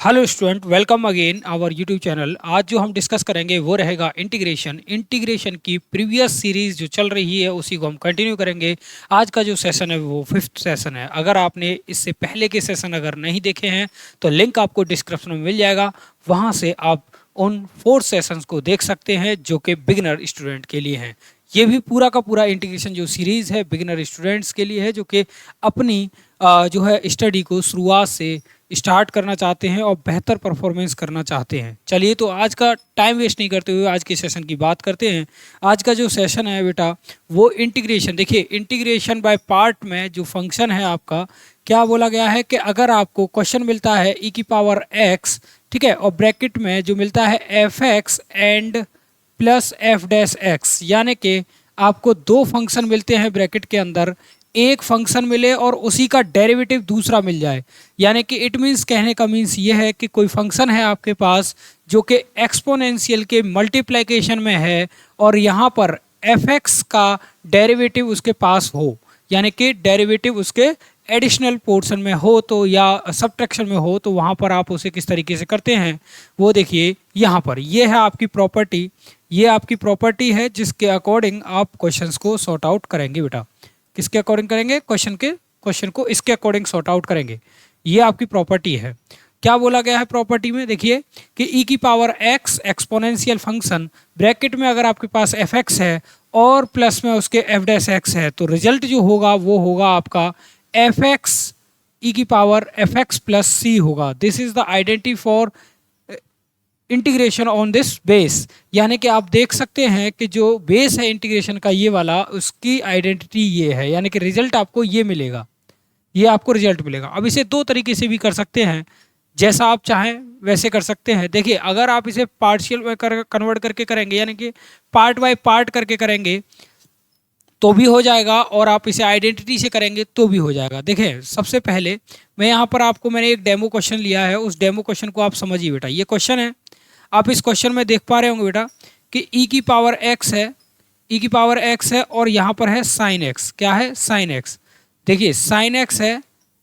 Hello student, welcome again our YouTube channel. आज जो हम डिस्कस करेंगे वो रहेगा इंटीग्रेशन की प्रीवियस सीरीज जो चल रही है उसी को हम कंटिन्यू करेंगे। आज का जो सेशन है वो फिफ्थ सेशन है। अगर आपने इससे पहले के सेशन अगर नहीं देखे हैं तो लिंक आपको डिस्क्रिप्शन में मिल जाएगा, वहाँ से आप उन 4 सेशंस को देख सकते हैं जो कि बिगिनर स्टूडेंट के लिए हैं। ये भी पूरा का पूरा इंटीग्रेशन जो सीरीज़ है बिगिनर स्टूडेंट्स के लिए है, जो कि अपनी जो है स्टडी को शुरुआत से स्टार्ट करना चाहते हैं और बेहतर परफॉर्मेंस करना चाहते हैं। चलिए, तो आज का टाइम वेस्ट नहीं करते हुए आज के सेशन की बात करते हैं। आज का जो सेशन है बेटा वो इंटीग्रेशन। देखिए, इंटीग्रेशन बाय पार्ट में जो फंक्शन है आपका, क्या बोला गया है कि अगर आपको क्वेश्चन मिलता है ई की पावर एक्स, ठीक है, और ब्रैकेट में जो मिलता है F x and plus F dash x, यानी कि आपको 2 फंक्शन मिलते हैं ब्रैकेट के अंदर, एक फंक्शन मिले और उसी का डेरिवेटिव दूसरा मिल जाए। यानी कि इट मीन्स, कहने का मीन्स ये है कि कोई फंक्शन है आपके पास जो कि एक्सपोनेंशियल के मल्टीप्लिकेशन में है और यहाँ पर एफ एक्स का डेरिवेटिव उसके पास हो, यानी कि डेरिवेटिव उसके एडिशनल पोर्शन में हो तो या सब्ट्रैक्शन में हो, तो वहाँ पर आप उसे किस तरीके से करते हैं वो देखिए। यहाँ पर ये है आपकी प्रॉपर्टी, ये आपकी प्रॉपर्टी है जिसके अकॉर्डिंग आप क्वेश्चंस को सॉर्ट आउट करेंगे बेटा। किसके अकॉर्डिंग करेंगे? क्वेश्चन को इसके अकॉर्डिंग सॉर्ट आउट करेंगे। ये आपकी प्रॉपर्टी है। क्या बोला गया है प्रॉपर्टी में? देखिए कि ई की power x exponential function, bracket में अगर आपके पास एफ एक्स है और प्लस में उसके एफ डैश एक्स है, तो रिजल्ट जो होगा वो होगा आपका एफ एक्स ई की पावर एफ एक्स प्लस सी होगा। This is the identity for integration on this base. यानी कि आप देख सकते हैं कि जो बेस है इंटीग्रेशन का ये वाला, उसकी आइडेंटिटी ये है, यानी कि रिजल्ट आपको ये मिलेगा, ये आपको रिजल्ट मिलेगा। अब इसे 2 तरीके से भी कर सकते हैं, जैसा आप चाहें वैसे कर सकते हैं। देखिए, अगर आप इसे पार्शियल में कन्वर्ट करके करेंगे, यानी कि पार्ट बाय पार्ट करके करेंगे तो भी हो जाएगा, और आप इसे आइडेंटिटी से करेंगे तो भी हो जाएगा। देखिए, सबसे पहले मैं यहाँ पर आपको मैंने एक डेमो क्वेश्चन लिया है, उस डेमो क्वेश्चन को आप समझिए बेटा। ये क्वेश्चन है, आप इस क्वेश्चन में देख पा रहे होंगे बेटा कि ई की पावर एक्स है, ई की पावर एक्स है और यहाँ पर है साइन एक्स। क्या है? Sine x. देखिए, साइन एक्स है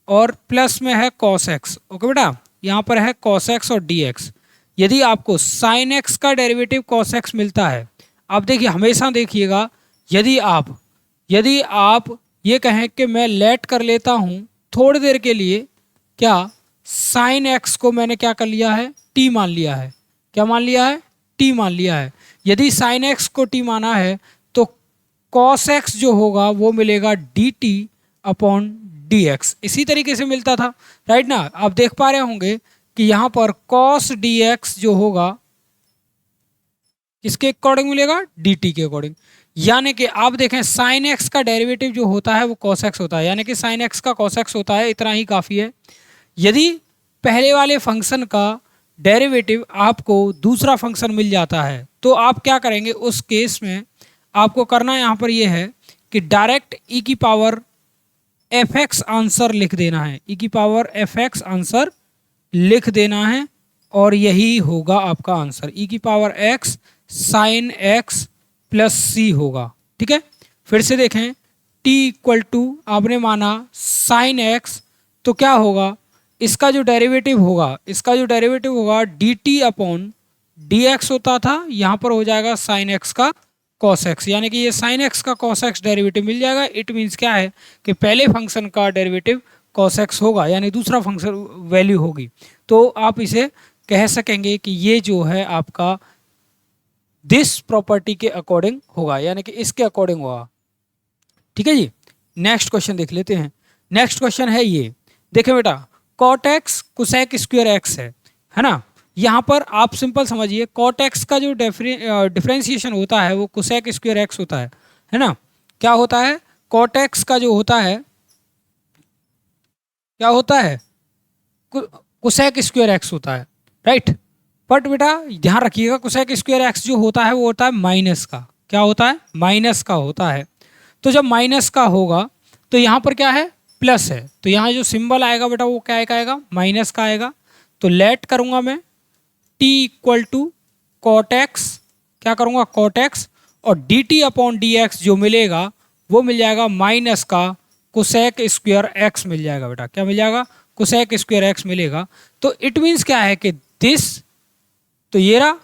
और प्लस में है कॉस एक्स। ओके बेटा, यहाँ पर है कॉस एक्स और डी एक्स। यदि आपको साइन एक्स का डेरिवेटिव कॉस एक्स मिलता है, आप देखिए, हमेशा देखिएगा, यदि आप ये कहें कि मैं लेट कर लेता हूँ थोड़ी देर के लिए, क्या साइन एक्स को मैंने क्या कर लिया है? टी मान लिया है। क्या मान लिया है? टी मान लिया है। यदि साइन एक्स को टी माना है तो कॉस एक्स जो होगा वो मिलेगा D t upon d x. इसी तरीके से मिलता था, राइट ना? आप देख पा रहे होंगे कि यहाँ पर कॉस डी एक्स जो होगा किसके अकॉर्डिंग मिलेगा? डी टी के अकॉर्डिंग। यानी कि आप देखें, साइन एक्स का डेरिवेटिव जो होता है वो कॉस एक्स होता है, यानी कि साइन एक्स का कॉस एक्स होता है। इतना ही काफ़ी है। यदि पहले वाले फंक्शन का डेरिवेटिव आपको दूसरा फंक्शन मिल जाता है तो आप क्या करेंगे? उस केस में आपको करना यहाँ पर यह है कि डायरेक्ट ई की पावर एफ एक्स आंसर लिख देना है। ई की पावर एफ एक्स आंसर लिख देना है और यही होगा आपका आंसर। ई की power x sine x plus सी होगा। ठीक है, फिर से देखें, टी इक्वल टू आपने माना साइन एक्स, तो क्या होगा? इसका जो डेरिवेटिव होगा D t upon d x होता था, यहाँ पर हो जाएगा साइन एक्स का कॉस एक्स, यानी कि ये साइन एक्स का कॉस एक्स डेरिवेटिव मिल जाएगा। इट मीन्स क्या है कि पहले फंक्शन का डेरिवेटिव कॉस एक्स होगा, यानी दूसरा फंक्शन वैल्यू होगी। तो आप इसे कह सकेंगे कि ये जो है आपका दिस प्रॉपर्टी के अकॉर्डिंग होगा, यानी कि इसके अकॉर्डिंग होगा। ठीक है जी, नेक्स्ट क्वेश्चन देख लेते हैं। नेक्स्ट क्वेश्चन है ये, देखें बेटा, cot x cosec square x है ना। यहाँ पर आप सिंपल समझिए, कॉट एक्स का जो डिफरेंशिएशन होता है वो कोसेक स्क्वायर एक्स होता है ना। क्या होता है? कॉट एक्स का जो होता है क्या होता है? कोसेक स्क्वायर एक्स होता है, राइट। बट बेटा ध्यान रखिएगा, कोसेक स्क्वायर एक्स जो होता है वो होता है माइनस का। क्या होता है? माइनस का होता है। तो जब माइनस का होगा तो यहाँ पर क्या है? प्लस है, तो यहाँ जो सिंबल आएगा बेटा वो क्या आएगा? माइनस का आएगा। तो लेट करूँगा मैं t equal to cot x, क्या करूँगा? कॉट एक्स, और d t upon d x जो मिलेगा वो मिल जाएगा माइनस का कोसेक स्क्वायर एक्स मिल जाएगा बेटा। क्या मिल जाएगा? कोसेक स्क्वायर एक्स मिलेगा। तो इट मीन्स क्या है कि दिस, तो ये रहा,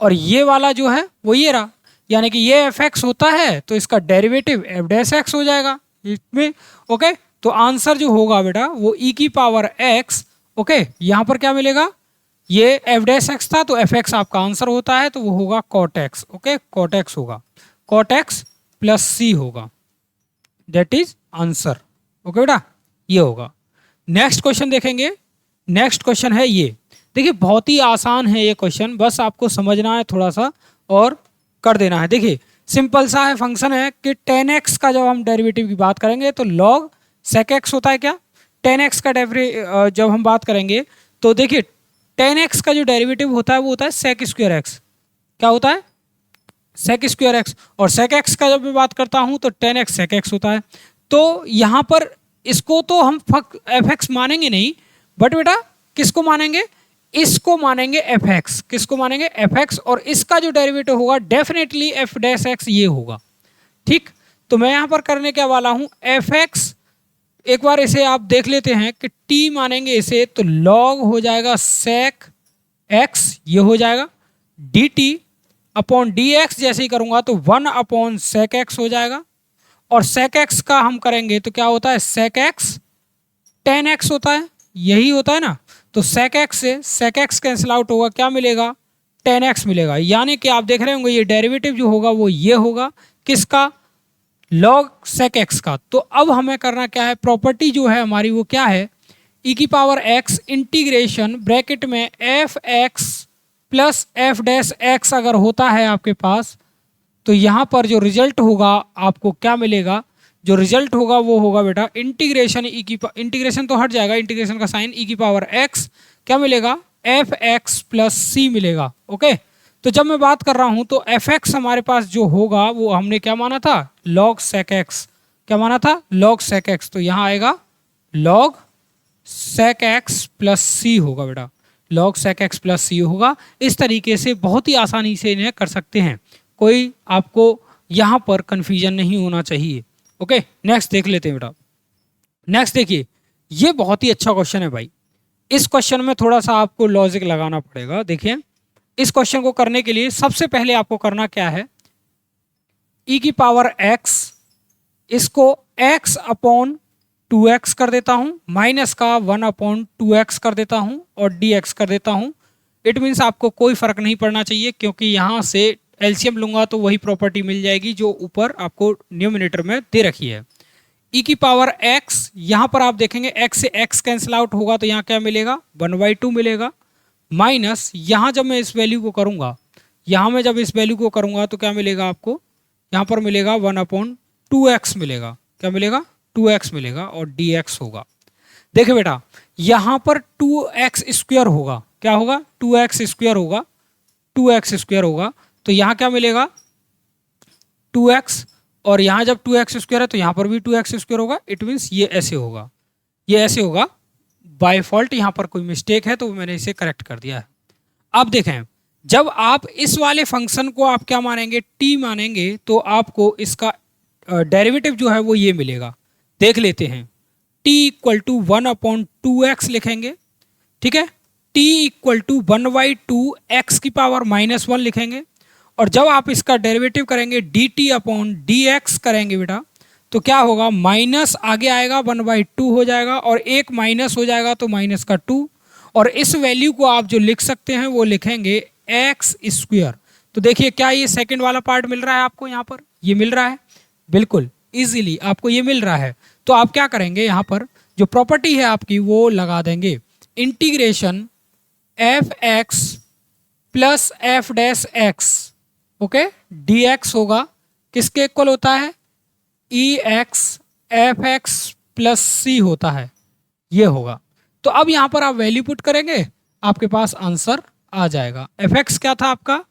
और ये वाला जो है वो ये रहा, यानी कि ये एफ एक्स होता है तो इसका डेरिवेटिव एफ डैश एक्स हो जाएगा इसमें। ओके, तो आंसर जो होगा बेटा वो ई की पावर एक्स। ओके, यहाँ पर क्या मिलेगा, ये एफ डैश एक्स था तो एफ एक्स आपका आंसर होता है, तो वो होगा cot x. Okay, cot x होगा, कॉट एक्स प्लस सी होगा, दैट इज आंसर। ओके बेटा, ये होगा। नेक्स्ट क्वेश्चन देखेंगे। नेक्स्ट क्वेश्चन है ये, देखिए बहुत ही आसान है ये क्वेश्चन, बस आपको समझना है थोड़ा सा और कर देना है। देखिए सिंपल सा है, फंक्शन है कि tan x का जब हम डेरिवेटिव की बात करेंगे तो log sec x होता है क्या, tan x का जब हम बात करेंगे तो देखिए tan x का जो डेरिवेटिव होता है वो होता है sec स्क्वायर x। क्या होता है, sec स्क्वायर x। और sec x का जब मैं बात करता हूं तो tan x sec x होता है। तो यहां पर इसको तो हम एफ एक्स मानेंगे नहीं, बट बेटा किसको मानेंगे, इसको मानेंगे एफ एक्स। किसको मानेंगे, एफ एक्स। और इसका जो डेरिवेटिव होगा डेफिनेटली एफ डैश एक्स ये होगा। ठीक, तो मैं यहां पर करने क्या वाला हूं, एफ एक्स, एक बार इसे आप देख लेते हैं कि टी मानेंगे इसे तो लॉग हो जाएगा सेक एक्स, ये हो जाएगा D t upon d x. जैसे ही करूंगा तो 1 अपॉन सेक एक्स हो जाएगा, और सेक एक्स का हम करेंगे तो क्या होता है, सेक एक्स टेन एक्स होता है, यही होता है ना। तो सेक एक्स से सेक एक्स कैंसिल आउट होगा, क्या मिलेगा, टेन एक्स मिलेगा। यानी कि आप देख रहे होंगे ये डेरिवेटिव जो होगा वो ये होगा, किसका, लॉग सेक एक्स का। तो अब हमें करना क्या है, प्रॉपर्टी जो है हमारी वो क्या है, ई की पावर एक्स इंटीग्रेशन ब्रैकेट में F x plus F dash x अगर होता है आपके पास, तो यहाँ पर जो रिजल्ट होगा आपको क्या मिलेगा, जो रिजल्ट होगा वो होगा बेटा इंटीग्रेशन ई की, इंटीग्रेशन तो हट जाएगा, इंटीग्रेशन का साइन, ई की पावर एक्स क्या मिलेगा, एफ एक्स प्लस सी मिलेगा। ओके, तो जब मैं बात कर रहा हूं तो एफ एक्स हमारे पास जो होगा वो हमने क्या माना था, लॉग सेक एक्स। क्या माना था, लॉग सेक एक्स। तो यहाँ आएगा लॉग सेक एक्स प्लस सी होगा बेटा, लॉग सेक एक्स प्लस सी होगा। इस तरीके से बहुत ही आसानी से इन्हें कर सकते हैं, कोई आपको यहाँ पर कंफ्यूजन नहीं होना चाहिए। ओके, नेक्स्ट देख लेते हैं बेटा। नेक्स्ट देखिए, ये बहुत ही अच्छा क्वेश्चन है भाई। इस क्वेश्चन में थोड़ा सा आपको लॉजिक लगाना पड़ेगा। देखिए इस क्वेश्चन को करने के लिए सबसे पहले आपको करना क्या है, ई की पावर एक्स, इसको एक्स अपॉन 2x कर देता हूं, माइनस का 1 अपॉन 2x कर देता हूं और dx कर देता हूं। इट मीन्स आपको कोई फर्क नहीं पड़ना चाहिए, क्योंकि यहां से एलसीएम लूंगा तो वही प्रॉपर्टी मिल जाएगी जो ऊपर आपको न्यूमिनेटर में दे रखी है। ई की पावर एक्स, यहां पर आप देखेंगे x से x कैंसिल आउट होगा तो यहाँ क्या मिलेगा, 1/2 मिलेगा, माइनस यहाँ जब मैं इस वैल्यू को करूंगा, यहाँ में जब इस वैल्यू को करूंगा तो क्या मिलेगा आपको, यहाँ पर मिलेगा 1/2x मिलेगा। क्या मिलेगा, 2x मिलेगा और dx होगा। देखिए बेटा यहाँ पर 2x स्क्वायर होगा, क्या होगा, 2x स्क्वायर होगा, 2x स्क्वायर होगा। तो यहाँ क्या मिलेगा, 2x, और यहाँ जब 2x स्क्वायर है तो यहाँ पर भी 2x स्क्वायर होगा। इट मीन्स ये ऐसे होगा, ये ऐसे होगा। बाय फॉल्ट यहाँ पर कोई मिस्टेक है तो मैंने इसे करेक्ट कर दिया है। अब देखें, जब आप इस वाले फंक्शन को आप क्या मानेंगे, t मानेंगे, तो आपको इसका डेरिवेटिव जो है वो ये मिलेगा। देख लेते हैं, t इक्वल टू 1/2x लिखेंगे, ठीक है, t इक्वल टू 1/2 x की पावर -1 लिखेंगे, और जब आप इसका डेरिवेटिव करेंगे dt अपॉन dx करेंगे बेटा, तो क्या होगा, माइनस आगे आएगा 1/2 हो जाएगा, और एक माइनस हो जाएगा तो माइनस का 2, और इस वैल्यू को आप जो लिख सकते हैं वो लिखेंगे एक्स स्क्वायर। तो देखिए क्या ये सेकंड वाला पार्ट मिल रहा है आपको, यहाँ पर ये मिल रहा है, बिल्कुल इजीली आपको ये मिल रहा है। तो आप क्या करेंगे, यहाँ पर जो प्रॉपर्टी है आपकी वो लगा देंगे, integration F x plus F dash x, okay, D x होगा, किसके इक्वल होता है, ई एक्स एफ एक्स प्लस सी होता है, ये होगा। तो अब यहाँ पर आप वैल्यू पुट करेंगे, आपके पास आंसर आ जाएगा। एफ एक्स क्या था आपका,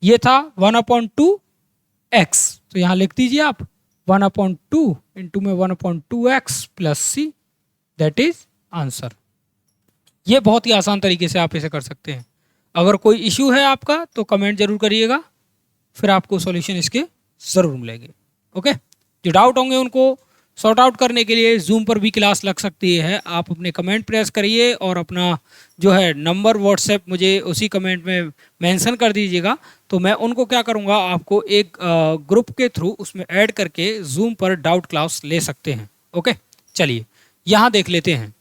ये था 1/2x, तो यहाँ लिख दीजिए आप 1/2 इंटू में 1/2x plus c, that is answer. ये बहुत ही आसान तरीके से आप इसे कर सकते हैं। अगर कोई इश्यू है आपका तो कमेंट जरूर करिएगा, फिर आपको सॉल्यूशन इसके ज़रूर मिलेंगे। ओके, जो डाउट होंगे उनको सॉर्ट आउट करने के लिए जूम पर भी क्लास लग सकती है। आप अपने कमेंट प्रेस करिए और अपना जो है नंबर व्हाट्सएप मुझे उसी कमेंट में मेंशन कर दीजिएगा, तो मैं उनको क्या करूँगा, आपको एक ग्रुप के थ्रू उसमें ऐड करके जूम पर डाउट क्लास ले सकते हैं। ओके, चलिए यहाँ देख लेते हैं।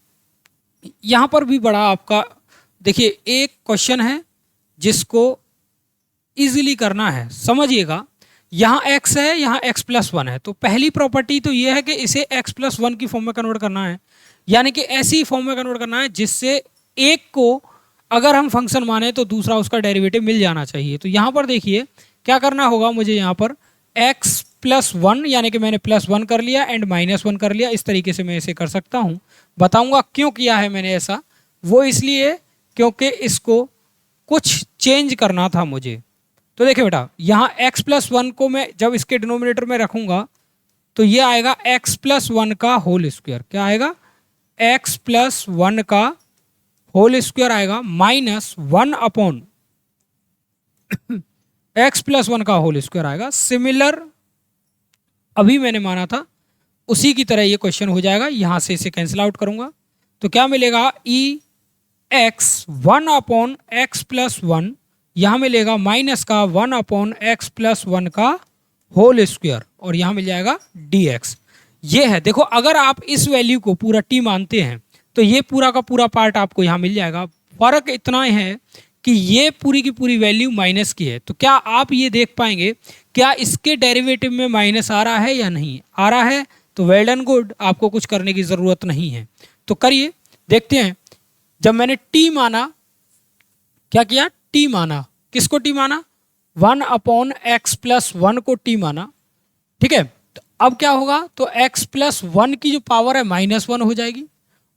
यहाँ पर भी बड़ा आपका देखिए एक क्वेश्चन है जिसको इजीली करना है, समझिएगा। यहाँ x है, यहाँ x+1 है, तो पहली प्रॉपर्टी तो ये है कि इसे x+1 की फॉर्म में कन्वर्ट करना है, यानी कि ऐसी फॉर्म में कन्वर्ट करना है जिससे एक को अगर हम फंक्शन माने तो दूसरा उसका डेरिवेटिव मिल जाना चाहिए। तो यहाँ पर देखिए क्या करना होगा मुझे, यहाँ पर x+1 यानी कि मैंने +1 कर लिया एंड -1 कर लिया। इस तरीके से मैं इसे कर सकता हूँ। बताऊँगा क्यों किया है मैंने ऐसा, वो इसलिए क्योंकि इसको कुछ चेंज करना था मुझे। तो देखिए बेटा, यहाँ x+1 को मैं जब इसके डिनोमिनेटर में रखूँगा तो ये आएगा x+1 का होल स्क्वायर। क्या आएगा? x+1 का होल स्क्वायर आएगा -1 अपॉन x+1 का होल स्क्वायर आएगा। सिमिलर अभी मैंने माना था उसी की तरह ये क्वेश्चन हो जाएगा। यहाँ से इसे कैंसिल आउट करूँगा तो क्या मिलेगा, x1 अपॉन x+1, यहाँ मिलेगा माइनस का 1 अपॉन x+1 का होल स्क्वायर, और यहाँ मिल जाएगा dx। ये है, देखो अगर आप इस वैल्यू को पूरा t मानते हैं तो ये पूरा का पूरा पार्ट आपको यहाँ मिल जाएगा। फर्क इतना है कि ये पूरी की पूरी वैल्यू माइनस की है। तो क्या आप ये देख पाएंगे क्या इसके डेरिवेटिव में माइनस आ रहा है या नहीं आ रहा है? तो वेल डन, गुड, आपको कुछ करने की ज़रूरत नहीं है। तो करिए, देखते हैं। जब मैंने t माना, क्या किया, t माना, किसको t माना, 1 अपॉन x+1 को t माना, ठीक है। तो अब क्या होगा, तो x+1 की जो पावर है -1 हो जाएगी,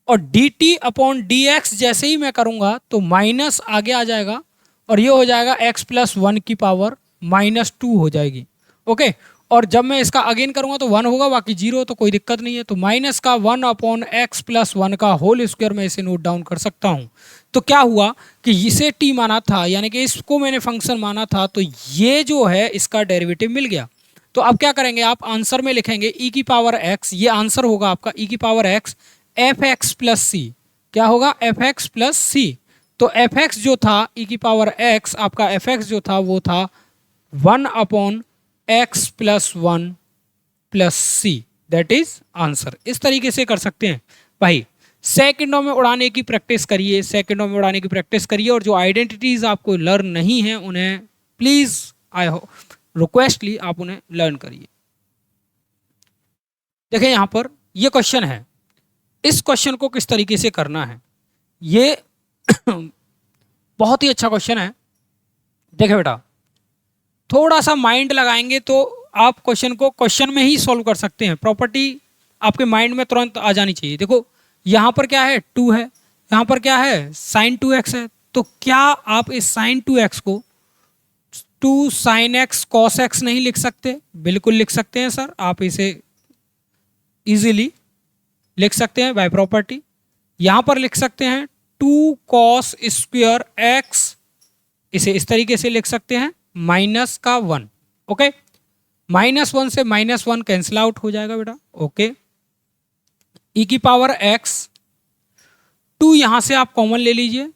और dt अपॉन dx जैसे ही मैं करूँगा तो माइनस आगे आ जाएगा और ये हो जाएगा x+1 की पावर -2 हो जाएगी। ओके, और जब मैं इसका अगेन करूँगा तो 1 होगा, बाकी 0, तो कोई दिक्कत नहीं है। तो माइनस का 1 अपॉन x+1 का होल स्क्वायर मैं इसे नोट डाउन कर सकता हूँ। तो क्या हुआ कि इसे t माना था, यानी कि इसको मैंने फंक्शन माना था, तो ये जो है इसका डेरिवेटिव मिल गया। तो अब क्या करेंगे, आप आंसर में लिखेंगे e की पावर x, ये आंसर होगा आपका e की पावर x fx प्लस सी। क्या होगा, fx प्लस सी। तो fx जो था e की पावर x, आपका fx जो था वो था 1 upon x+1 plus c, that is answer. इस तरीके से कर सकते हैं भाई। सेकंडों में उड़ाने की प्रैक्टिस करिए, सेकंडों में उड़ाने की प्रैक्टिस करिए, और जो आइडेंटिटीज आपको लर्न नहीं है उन्हें प्लीज आई हो रिक्वेस्टली आप उन्हें लर्न करिए। देखें यहाँ पर ये क्वेश्चन है, इस क्वेश्चन को किस तरीके से करना है, ये बहुत ही अच्छा क्वेश्चन है। देखें बेटा, थोड़ा सा माइंड लगाएंगे तो आप क्वेश्चन को क्वेश्चन में ही सॉल्व कर सकते हैं। प्रॉपर्टी आपके माइंड में तुरंत आ जानी चाहिए। देखो यहाँ पर क्या है, 2 है, यहाँ पर क्या है, sin 2x है। तो क्या आप इस sin 2x को 2 sin x cos x नहीं लिख सकते? बिल्कुल लिख सकते हैं सर, आप इसे इजीली लिख सकते हैं बाय प्रॉपर्टी। यहाँ पर लिख सकते हैं 2 cos स्क्वायर x, इसे इस तरीके से लिख सकते हैं माइनस का 1। ओके, -1 से -1 कैंसिल आउट हो जाएगा बेटा। ओके, e की पावर x, 2 यहाँ से आप कॉमन ले लीजिए,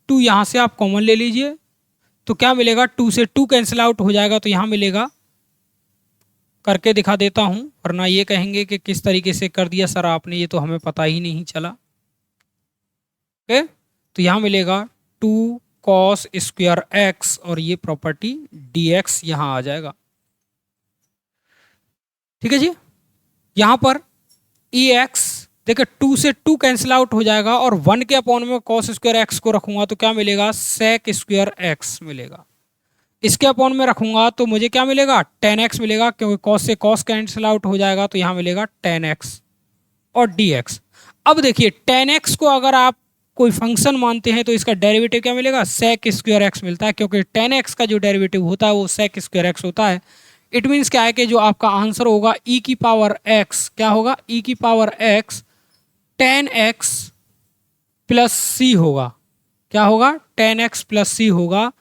2 यहाँ से आप कॉमन ले लीजिए, तो क्या मिलेगा, 2 से 2 कैंसिल आउट हो जाएगा, तो यहाँ मिलेगा, करके दिखा देता हूँ, वरना ये कहेंगे कि किस तरीके से कर दिया सर आपने, ये तो हमें पता ही नहीं चला। ओके, तो यहाँ मिलेगा 2 cos स्क्वायर x, और ये प्रॉपर्टी dx यहाँ आ जाएगा। ठीक है जी। यहाँ पर ex, देखिए 2 से 2 कैंसिल आउट हो जाएगा, और 1 के अपॉन में cos स्क्वायर x को रखूंगा तो क्या मिलेगा, sec स्क्वायर x मिलेगा। इसके अपॉन में रखूंगा तो मुझे क्या मिलेगा, tan x मिलेगा, क्योंकि cos से cos कैंसिल आउट हो जाएगा, तो यहाँ मिलेगा tan x और dx। अब देखिए tan x को अगर आप कोई फंक्शन मानते हैं तो इसका डेरिवेटिव क्या मिलेगा, sec स्क्वायर x मिलता है, क्योंकि tan x का जो डेरिवेटिव होता है वो sec स्क्वायर x होता है। इट मीन्स क्या है कि जो आपका आंसर होगा e की पावर x, क्या होगा, e की power x tan x plus सी होगा। क्या होगा, tan x प्लस सी होगा,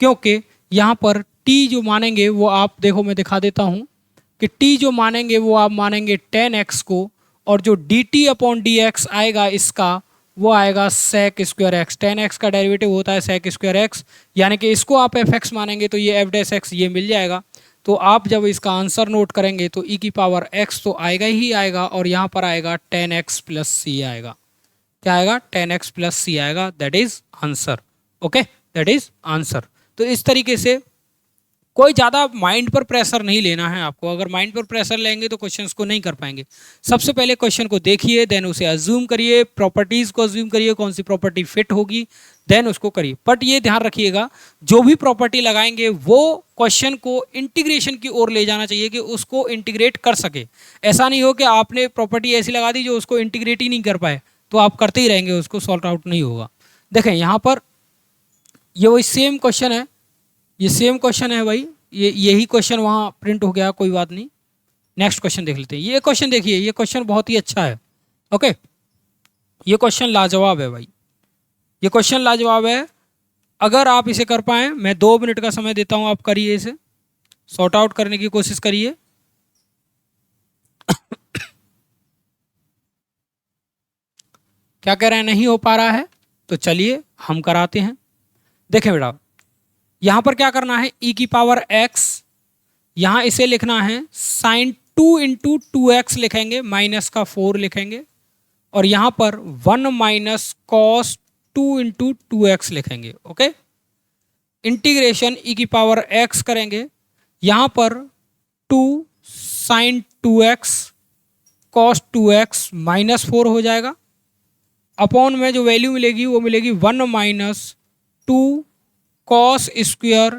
क्योंकि यहाँ पर t जो मानेंगे वो आप देखो, मैं दिखा देता हूँ कि t जो मानेंगे वो आप मानेंगे tan x को, और जो dt अपॉन dx आएगा इसका वो आएगा sec square x. tan x का डेरिवेटिव होता है sec स्क्वायर एक्स, यानी कि इसको आप fx मानेंगे तो ये f डैश x ये मिल जाएगा। तो आप जब इसका आंसर नोट करेंगे तो e की पावर x तो आएगा ही आएगा, और यहाँ पर आएगा tan x प्लस c आएगा। क्या आएगा? tan x प्लस c आएगा। That is answer. Okay, that is answer. तो इस तरीके से कोई ज़्यादा माइंड पर प्रेशर नहीं लेना है आपको। अगर माइंड पर प्रेशर लेंगे तो क्वेश्चंस को नहीं कर पाएंगे। सबसे पहले क्वेश्चन को देखिए, देन उसे अज्यूम करिए, प्रॉपर्टीज़ को अज्यूम करिए, कौन सी प्रॉपर्टी फिट होगी, देन उसको करिए। बट ये ध्यान रखिएगा, जो भी प्रॉपर्टी लगाएंगे वो क्वेश्चन को इंटीग्रेशन की ओर ले जाना चाहिए कि उसको इंटीग्रेट कर सके। ऐसा नहीं हो कि आपने प्रॉपर्टी ऐसी लगा दी जो उसको इंटीग्रेट ही नहीं कर पाए, तो आप करते ही रहेंगे, उसको सॉल्व आउट नहीं होगा। देखें यहाँ पर ये वही सेम क्वेश्चन है, ये सेम क्वेश्चन है भाई, यही क्वेश्चन वहाँ प्रिंट हो गया, कोई बात नहीं। नेक्स्ट क्वेश्चन देख लेते हैं। ये क्वेश्चन देखिए, ये क्वेश्चन बहुत ही अच्छा है। ओके, ये क्वेश्चन लाजवाब है भाई, ये क्वेश्चन लाजवाब है। अगर आप इसे कर पाएँ, मैं 2 मिनट का समय देता हूँ, आप करिए, इसे सॉर्ट आउट करने की कोशिश करिए। क्या कह रहे हैं? नहीं हो पा रहा है, तो चलिए हम कराते हैं। देखें बेटा, यहाँ पर क्या करना है, e की पावर x, यहाँ इसे लिखना है साइन 2 इंटू 2x लिखेंगे, माइनस का 4 लिखेंगे, और यहाँ पर 1 माइनस कॉस 2 इंटू 2x लिखेंगे। ओके, इंटीग्रेशन e की पावर x करेंगे, यहाँ पर 2 sign 2x cos 2x minus 4 हो जाएगा, अपॉन में जो वैल्यू मिलेगी वो मिलेगी 1 माइनस 2 कॉस स्क्वायर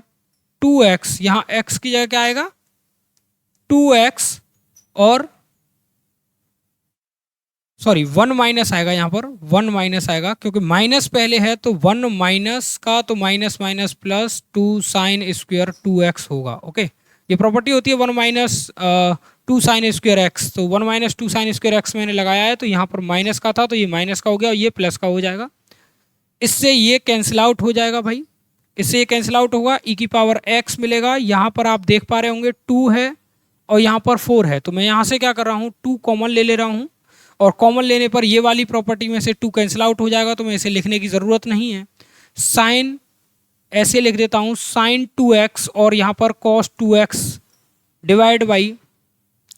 2x, यहाँ x की जगह क्या आएगा 2x, और सॉरी 1 माइनस आएगा, यहाँ पर 1 माइनस आएगा क्योंकि माइनस पहले है, तो 1 माइनस का तो minus minus plus 2 sine square 2x होगा। ओके, ये प्रॉपर्टी होती है 1 माइनस 2 साइन स्क्वायर एक्स, तो 1 माइनस 2 साइन स्क्वायर एक्स मैंने लगाया है, तो यहाँ पर माइनस का था तो ये माइनस का हो गया, और ये प्लस का हो जाएगा। इससे ये कैंसिल आउट हो जाएगा भाई, इससे ये कैंसिल आउट होगा, e की पावर x मिलेगा। यहाँ पर आप देख पा रहे होंगे 2 है और यहाँ पर 4 है, तो मैं यहाँ से क्या कर रहा हूँ 2 कॉमन ले ले रहा हूँ, और कॉमन लेने पर ये वाली प्रॉपर्टी में से 2 कैंसिल आउट हो जाएगा, तो मैं इसे लिखने की ज़रूरत नहीं है। साइन ऐसे लिख देता हूँ साइन 2x, और यहाँ पर कॉस 2x डिवाइड बाई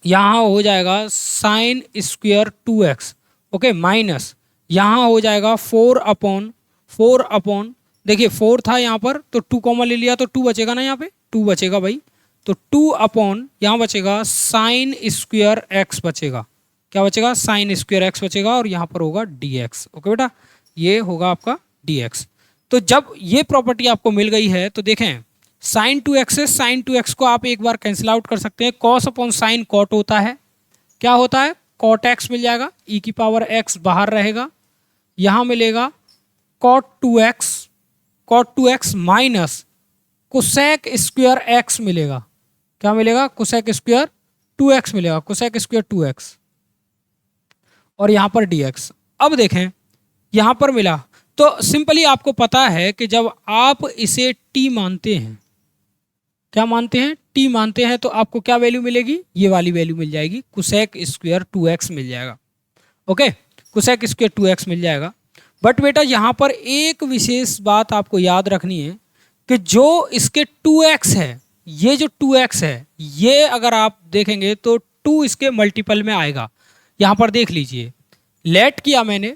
यहाँ हो जाएगा sine square 2x। Okay, minus यहाँ हो जाएगा 4 अपॉन देखिए 4 था यहाँ पर, तो 2 कॉमन ले लिया तो 2 बचेगा ना, यहाँ पे 2 बचेगा भाई, तो 2 अपॉन यहाँ बचेगा साइन स्क्वायर एक्स बचेगा। क्या बचेगा? साइन स्क्वायर एक्स बचेगा, और यहाँ पर होगा dx। ओके बेटा, ये होगा आपका dx। तो जब ये प्रॉपर्टी आपको मिल गई है तो देखें साइन 2x से साइन 2x को आप एक बार कैंसिल आउट कर सकते हैं। कॉस अपॉन साइन कॉट होता है, क्या होता है? कॉट एक्स मिल जाएगा, e की पावर x बाहर रहेगा, यहाँ मिलेगा cot 2x minus cosec square x मिलेगा। क्या मिलेगा? कोसेक स्क्वायर 2x मिलेगा, कोसेक स्क्वायर 2x, और यहाँ पर dx। अब देखें यहाँ पर मिला, तो सिंपली आपको पता है कि जब आप इसे t मानते हैं, क्या मानते हैं? t मानते हैं, तो आपको क्या वैल्यू मिलेगी? ये वाली वैल्यू मिल जाएगी, कोसेक स्क्वायर 2x मिल जाएगा। ओके, कोसेक स्क्वायर 2x मिल जाएगा। बट बेटा यहाँ पर एक विशेष बात आपको याद रखनी है कि जो इसके 2x है, ये जो 2x है, ये अगर आप देखेंगे तो 2 इसके मल्टीपल में आएगा। यहाँ पर देख लीजिए, लेट किया मैंने,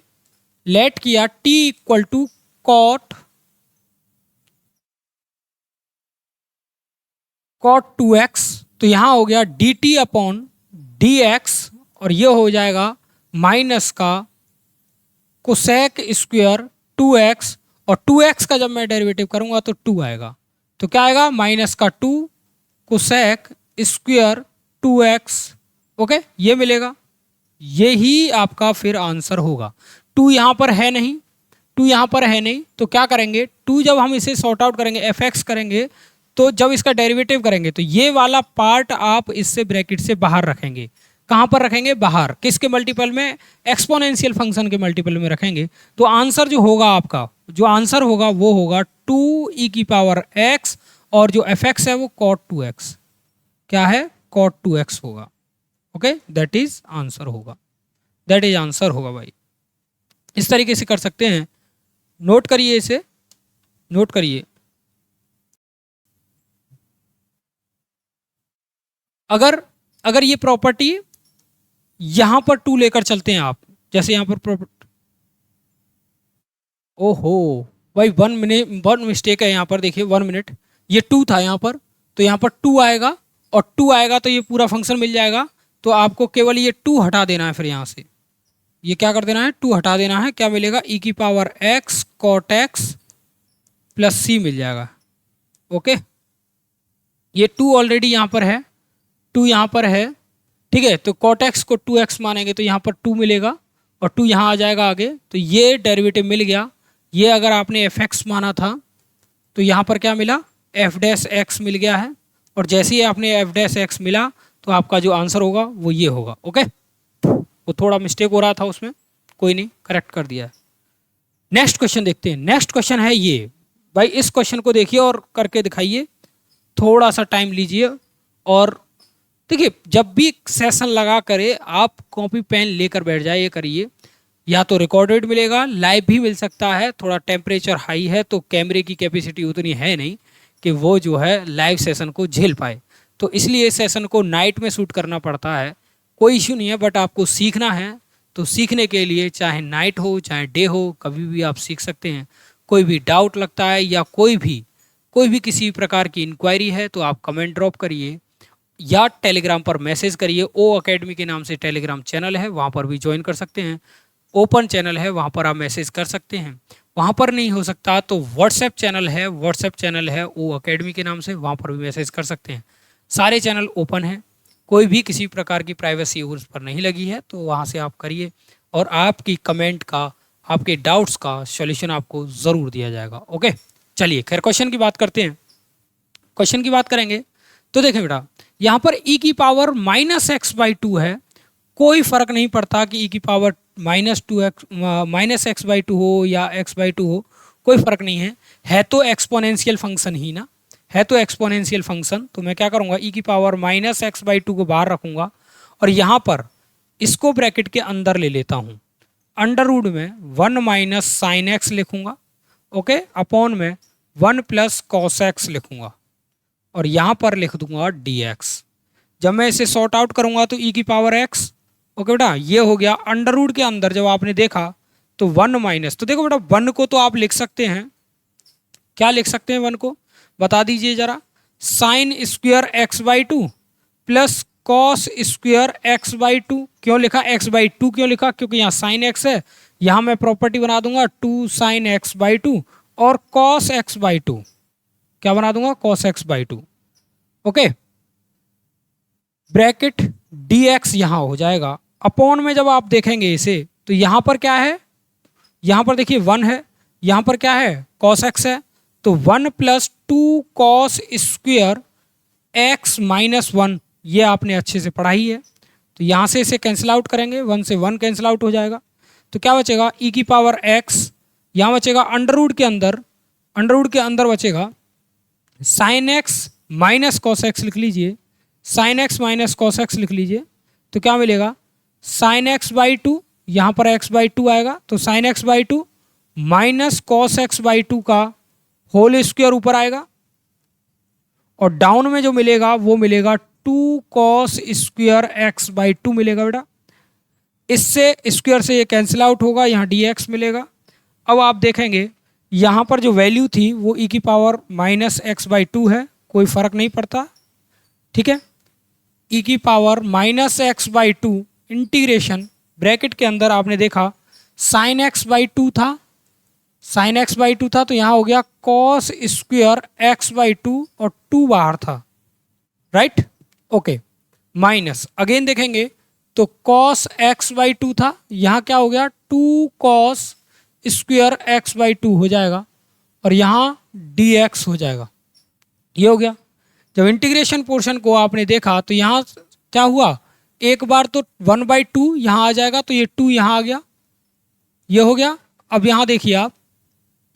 लेट किया t equal to cot 2x, तो यहाँ हो गया dt अपॉन dx, और ये हो जाएगा माइनस का कोसेक स्क्वायर 2x, और 2x का जब मैं डेरिवेटिव करूंगा तो 2 आएगा, तो क्या आएगा? माइनस का 2 कोसेक स्क्वायर 2x। ओके, ये मिलेगा, यही आपका फिर आंसर होगा। 2 यहाँ पर है नहीं, 2 यहाँ पर है नहीं, तो क्या करेंगे? 2 जब हम इसे सॉर्ट आउट करेंगे, fx करेंगे, तो जब इसका डेरिवेटिव करेंगे तो ये वाला पार्ट आप इससे ब्रैकेट से बाहर रखेंगे। कहाँ पर रखेंगे? बाहर। किसके मल्टीपल में? एक्सपोनेंशियल फंक्शन के मल्टीपल में रखेंगे। तो आंसर जो होगा आपका, जो आंसर होगा वो होगा 2 e की पावर x, और जो fx है वो cot 2x। क्या है? कॉट 2x होगा। ओके, दैट इज आंसर होगा, दैट इज आंसर होगा भाई। इस तरीके से कर सकते हैं, नोट करिए, इसे नोट करिए। अगर अगर ये प्रॉपर्टी यहां पर 2 लेकर चलते हैं आप, जैसे यहां पर प्रॉपर्टी, ओहो भाई 1 मिस्टेक है यहाँ पर, देखिए 1 मिनट, ये 2 था यहाँ पर, तो यहाँ पर 2 आएगा, और 2 आएगा तो ये पूरा फंक्शन मिल जाएगा। तो आपको केवल ये 2 हटा देना है, फिर यहाँ से ये क्या कर देना है, 2 हटा देना है, क्या मिलेगा, ई की power x cot x plus C मिल जाएगा। ओके, ये 2 ऑलरेडी यहाँ पर है, 2 यहाँ पर है, ठीक है, तो कॉट x को 2x मानेंगे तो यहाँ पर 2 मिलेगा, और 2 यहाँ आ जाएगा आगे, तो ये डेरिवेटिव मिल गया। ये अगर आपने fx माना था तो यहाँ पर क्या मिला, f डैश x मिल गया है, और जैसे ही आपने f डैश x मिला तो आपका जो आंसर होगा वो ये होगा। ओके, वो थोड़ा मिस्टेक हो रहा था उसमें, कोई नहीं, करेक्ट कर दिया है। नेक्स्ट क्वेश्चन देखते हैं। नेक्स्ट क्वेश्चन है ये भाई, इस क्वेश्चन को देखिए और करके दिखाइए, थोड़ा सा टाइम लीजिए। और देखिए, जब भी सेशन लगा करे आप कॉपी पेन लेकर बैठ जाइए, करिए, या तो रिकॉर्डेड मिलेगा, लाइव भी मिल सकता है। थोड़ा टेम्परेचर हाई है तो कैमरे की कैपेसिटी उतनी है नहीं कि वो जो है लाइव सेशन को झेल पाए, तो इसलिए सेशन को नाइट में शूट करना पड़ता है। कोई इश्यू नहीं है, बट आपको सीखना है, तो सीखने के लिए चाहे नाइट हो चाहे डे हो, कभी भी आप सीख सकते हैं। कोई भी डाउट लगता है या कोई भी किसी प्रकार की इंक्वायरी है तो आप कमेंट ड्रॉप करिए या टेलीग्राम पर मैसेज करिए। ओ अकेडमी के नाम से टेलीग्राम चैनल है, वहाँ पर भी ज्वाइन कर सकते हैं। ओपन चैनल है, वहाँ पर आप मैसेज कर सकते हैं। वहाँ पर नहीं हो सकता तो व्हाट्सएप चैनल है ओ अकेडमी के नाम से, वहाँ पर भी मैसेज कर सकते हैं। सारे चैनल ओपन हैं, कोई भी किसी प्रकार की प्राइवेसी उस पर नहीं लगी है, तो वहाँ से आप करिए और आपकी कमेंट का, आपके डाउट्स का सॉल्यूशन आपको ज़रूर दिया जाएगा। ओके, चलिए खैर क्वेश्चन की बात करते हैं। क्वेश्चन की बात करेंगे तो देखें बेटा, यहाँ पर e की पावर -x/2 है, कोई फर्क नहीं पड़ता कि e की पावर -x/2 हो या x/2 हो, कोई फर्क नहीं है तो एक्सपोनेंशियल फंक्शन ही ना, है तो एक्सपोनेंशियल फंक्शन। तो मैं क्या करूँगा, e की पावर -x/2 को बाहर रखूँगा और यहाँ पर इसको ब्रैकेट के अंदर ले लेता हूँ, अंडर रूट में 1 - sin x लिखूँगा, ओके, अपॉन में 1 + cos x लिखूँगा, और यहाँ पर लिख दूंगा dx। जब मैं इसे सॉर्ट आउट करूँगा तो e की पावर x, ओके बेटा, ये हो गया अंडर रूट के अंदर। जब आपने देखा तो 1 तो देखो बेटा 1 को तो आप लिख सकते हैं, क्या लिख सकते हैं 1 को, बता दीजिए जरा, sin square x/2 plus cos square x/2। क्यों लिखा x/2, क्यों लिखा, क्योंकि यहाँ sin x है, यहाँ मैं प्रॉपर्टी बना दूंगा 2 sin x/2 और cos x/2, क्या बना दूंगा, cos x/2। Okay, bracket dx यहाँ हो जाएगा, अपॉन में जब आप देखेंगे इसे तो यहाँ पर क्या है, यहाँ पर देखिए 1 है, यहाँ पर क्या है, cos x है, तो 1 + 2 cos स्क्वायर x - 1, ये आपने अच्छे से पढ़ा ही है। तो यहाँ से इसे कैंसिल आउट करेंगे, 1 से 1 कैंसिल आउट हो जाएगा, तो क्या बचेगा, e की पावर x, यहाँ बचेगा अंडर रूट के अंदर बचेगा sin x - cos x लिख लीजिए, sin x - cos x लिख लीजिए, तो क्या मिलेगा, sin x/2, यहाँ पर x/2 आएगा, तो sin x/2 - cos x/2 का होल स्क्वायर ऊपर आएगा, और डाउन में जो मिलेगा वो मिलेगा 2 cos स्क्वायर x/2 मिलेगा बेटा। इससे स्क्वायर से ये कैंसिल आउट होगा, यहाँ dx मिलेगा। अब आप देखेंगे यहाँ पर जो वैल्यू थी वो e की पावर -x/2 है, कोई फर्क नहीं पड़ता, ठीक है। e की पावर -x/2 इंटीग्रेशन ब्रैकेट के अंदर आपने देखा sin x/2 था, तो यहाँ हो गया cos स्क्वायर x/2 और 2 बाहर था, राइट, ओके, माइनस अगेन देखेंगे तो cos x/2 था, यहाँ क्या हो गया 2 cos स्क्वायर x/2 हो जाएगा, और यहाँ dx हो जाएगा, ये हो गया। जब इंटीग्रेशन पोर्शन को आपने देखा तो यहाँ क्या हुआ, एक बार तो 1/2 यहाँ आ जाएगा, तो ये 2 यहाँ आ गया, ये हो गया। अब यहाँ देखिए आप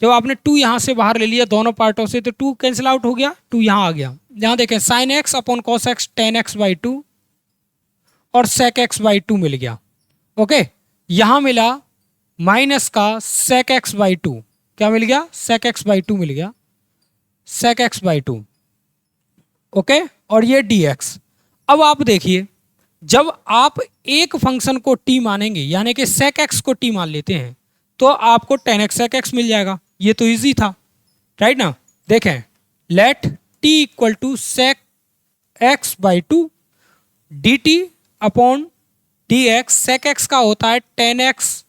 जब आपने 2 यहाँ से बाहर ले लिया दोनों पार्टों से तो 2 कैंसिल आउट हो गया, 2 यहाँ आ गया। यहाँ देखें sine x upon cos x ten x by to और सेक एक्स बाई टू मिल गया। ओके, यहाँ मिला माइनस का सेक एक्स बाई टू, क्या मिल गया, सेक एक्स बाई टू मिल गया, sec x by two. Okay, और ये डी एक्स। अब आप देखिए जब आप एक फंक्शन को टी मानेंगे यानी कि सेक एक्स को टी मान लेते हैं तो आपको टेन एक्स सेक एक्स मिल जाएगा। ये तो इजी था, राइट ना। देखें let t equal to sec x by two d t upon d x. Sec x का होता है tan x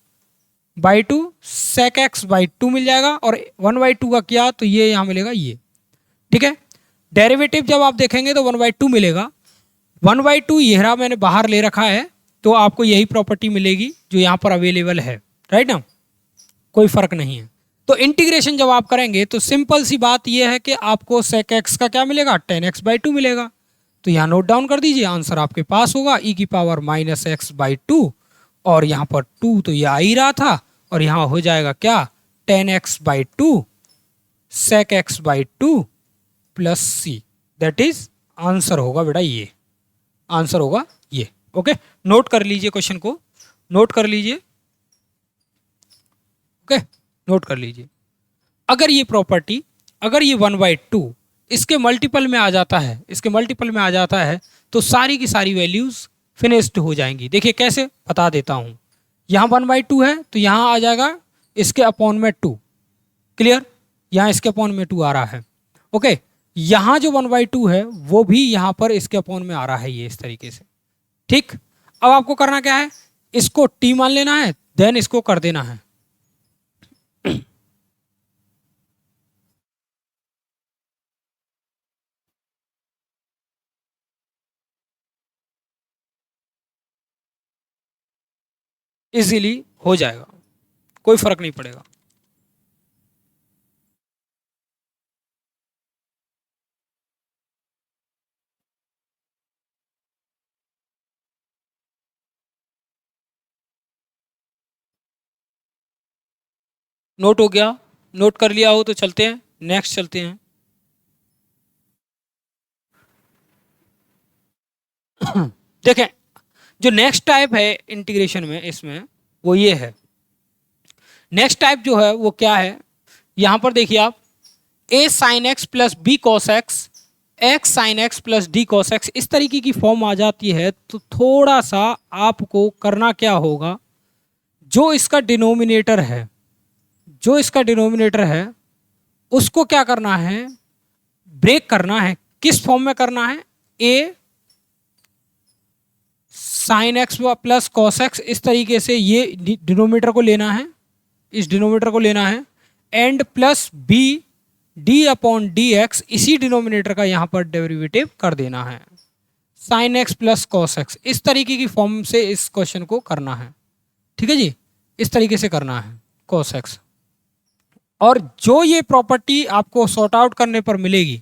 by two, sec x by two मिल जाएगा, और वन बाई टू का क्या, तो ये यहाँ मिलेगा ये। ठीक है, डेरिवेटिव जब आप देखेंगे तो वन बाई टू मिलेगा। वन बाई टू यह मैंने बाहर ले रखा है तो आपको यही प्रॉपर्टी मिलेगी जो यहाँ पर अवेलेबल है, राइट ना, कोई फर्क नहीं है। तो इंटीग्रेशन जब आप करेंगे तो सिंपल सी बात यह है कि आपको सेक एक्स का क्या मिलेगा, टेन एक्स बाई टू मिलेगा। तो यहाँ नोट डाउन कर दीजिए, आंसर आपके पास होगा ई की power minus x by to, और यहाँ पर टू तो ये आ ही रहा था, और यहाँ हो जाएगा क्या, tan x by two sec x by two plus c. That is answer होगा बेटा, ये आंसर होगा ये। ओके, नोट कर लीजिए, क्वेश्चन को नोट कर लीजिए। ओके, नोट कर लीजिए। अगर ये प्रॉपर्टी, अगर ये वन बाई टू इसके मल्टीपल में आ जाता है, इसके मल्टीपल में आ जाता है तो सारी की सारी वैल्यूज फिनिश्ड हो जाएंगी। देखिए कैसे, बता देता हूं। यहाँ वन बाई टू है तो यहाँ आ जाएगा इसके अपॉन में टू, क्लियर, यहाँ इसके अपॉन में टू आ रहा है। ओके, यहाँ जो वन बाई टू है वो भी यहाँ पर इसके अपॉन में आ रहा है, ये इस तरीके से। ठीक, अब आपको करना क्या है, इसको टी मान लेना है, देन इसको कर देना है। इजीली हो जाएगा, कोई फर्क नहीं पड़ेगा। नोट हो गया, नोट कर लिया हो तो चलते हैं, नेक्स्ट चलते हैं। देखें जो नेक्स्ट टाइप है इंटीग्रेशन में, इसमें वो ये है। नेक्स्ट टाइप जो है वो क्या है, यहां पर देखिए आप, a sine x plus b cos x, x sine x plus d cos x, इस तरीके की फॉर्म आ जाती है। तो थोड़ा सा आपको करना क्या होगा, जो इसका डिनोमिनेटर है, जो इसका डिनोमिनेटर है उसको क्या करना है, ब्रेक करना है। किस फॉर्म में करना है, a sine x plus cos x, इस तरीके से ये डिनोमिनेटर को लेना है, इस डिनोमिनेटर को लेना है, and plus b d upon d x, इसी डिनोमिनेटर का यहाँ पर डेरिवेटिव कर देना है, sine x plus cos x. इस तरीके की फॉर्म से इस क्वेश्चन को करना है। ठीक है जी, इस तरीके से करना है कॉस एक्स। और जो ये प्रॉपर्टी आपको सॉर्ट आउट करने पर मिलेगी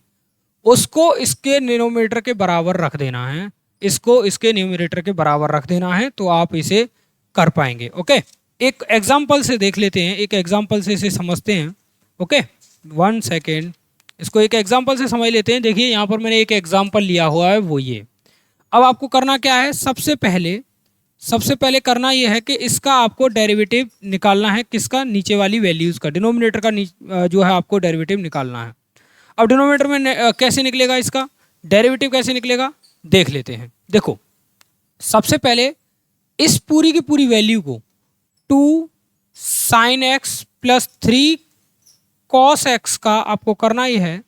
उसको इसके डिनोमिनेटर के बराबर रख देना है, इसको इसके न्यूमरेटर के बराबर रख देना है, तो आप इसे कर पाएंगे। ओके, एक एग्जाम्पल से देख लेते हैं, एक एग्जाम्पल से इसे समझते हैं। ओके, वन सेकेंड, इसको एक एग्जाम्पल से समझ लेते हैं। देखिए यहाँ पर मैंने एक एग्जाम्पल लिया हुआ है, वो ये। अब आपको करना क्या है, सबसे पहले करना यह है कि इसका आपको डेरिवेटिव निकालना है, किसका, नीचे वाली वैल्यूज़ का, डिनोमिनेटर का जो है आपको डेरिवेटिव निकालना है। अब डिनोमिनेटर में कैसे निकलेगा, इसका डेरिवेटिव कैसे निकलेगा देख लेते हैं। देखो सबसे पहले इस पूरी की पूरी वैल्यू को two sine x plus three cos x का आपको करना ही है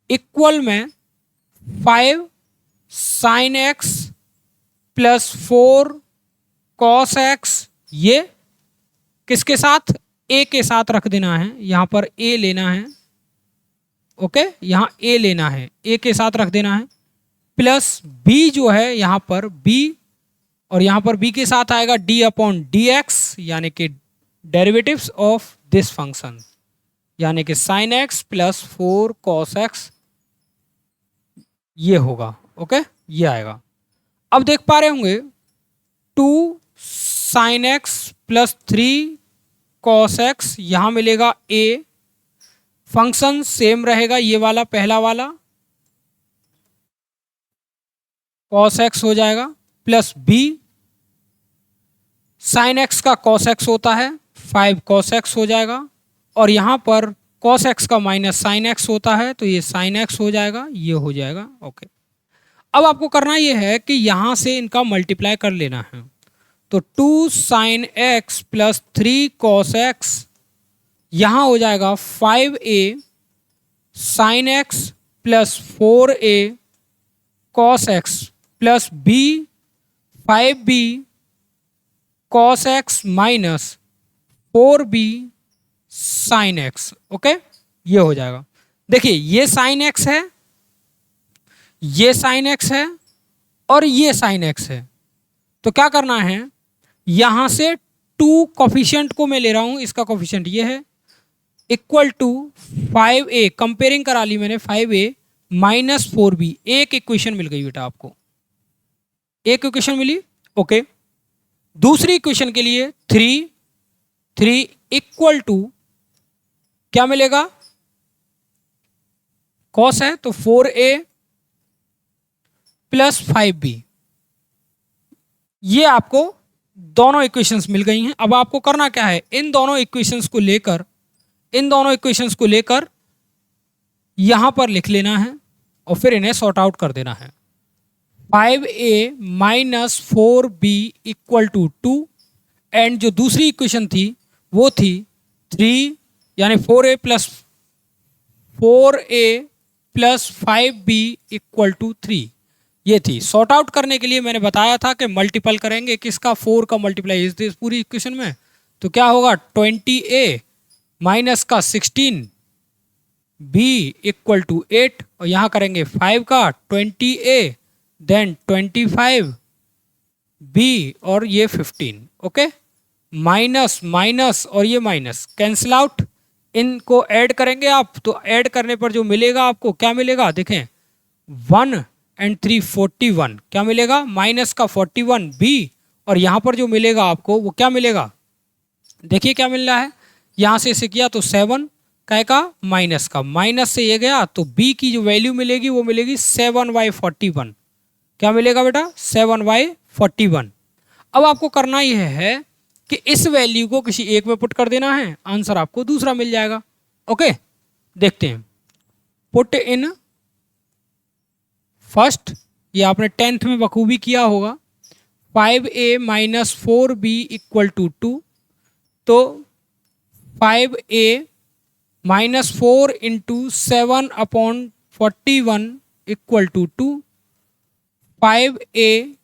इक्वल में 5 sine x plus 4 cos x, ये किसके साथ, ए के साथ रख देना है, यहाँ पर ए लेना है। ओके, यहाँ ए लेना है, ए के साथ रख देना है, प्लस बी जो है यहाँ पर बी, और यहाँ पर बी के साथ आएगा डी अपॉन डी एक्स, यानी कि डेरिवेटिव्स ऑफ दिस फंक्शन, यानी कि sign x plus 4 cos x, ये होगा। ओके, ये आएगा। अब देख पा रहे होंगे 2 sign x plus 3 cos x, यहाँ मिलेगा ए, फंक्शन सेम रहेगा, ये वाला पहला वाला cos x हो जाएगा प्लस b sin x का cos x होता है 5 cos x हो जाएगा, और यहाँ पर cos x का माइनस sin x होता है तो ये sin x हो जाएगा, ये हो जाएगा। ओके, अब आपको करना ये है कि यहाँ से इनका मल्टीप्लाई कर लेना है। तो 2 sin x plus 3 cos x, यहाँ हो जाएगा 5a sin x plus 4a cos x plus b 5b cos x minus 4b sin x। Okay, ये हो जाएगा। देखिए ये sin x है, ये sin x है और ये sin x है। तो क्या करना है, यहां से 2 कोफिशिएंट को मैं ले रहा हूं, इसका कोफिशिएंट ये है इक्वल टू 5a, कंपेयरिंग करा ली मैंने 5a माइनस 4b। एक इक्वेशन मिल गई बेटा आपको, एक इक्वेशन मिली। ओके, दूसरी इक्वेशन के लिए 3 इक्वल टू क्या मिलेगा, कॉस है तो 4a प्लस 5b। ये आपको दोनों इक्वेशंस मिल गई हैं। अब आपको करना क्या है, इन दोनों इक्वेशंस को लेकर यहां पर लिख लेना है और फिर इन्हें सॉर्ट आउट कर देना है। 5a minus 4b equal to 2, and जो दूसरी इक्वेशन थी वो थी 3 यानी 4a plus 5b equal to 3। ये थी। सॉर्ट आउट करने के लिए मैंने बताया था कि मल्टीपल करेंगे किसका, 4 का मल्टीप्लाई इस पूरी इक्वेशन में। तो क्या होगा, 20a माइनस का 16b इक्वल टू 8, और यहां करेंगे 5 का 20a देन 25b और ये 15। ओके, माइनस माइनस और ये माइनस कैंसिल आउट, इनको ऐड करेंगे आप, तो ऐड करने पर जो मिलेगा आपको क्या मिलेगा, देखें 1 एंड 3 41, क्या मिलेगा, माइनस का 41b, और यहां पर जो मिलेगा आपको वो क्या मिलेगा, देखिए क्या मिल रहा है, यहां से इसे किया तो 7 का माइनस का, माइनस से ये गया तो b की जो वैल्यू मिलेगी वो मिलेगी 7/41। क्या मिलेगा बेटा, 7/41। अब आपको करना यह है कि इस वैल्यू को किसी एक में पुट कर देना है, आंसर आपको दूसरा मिल जाएगा। ओके, देखते हैं। पुट इन फर्स्ट, ये आपने 10th में बखूबी किया होगा, 5a minus 4b equal to 2, तो 5a minus 4 into 7/41 equal to 2, 5a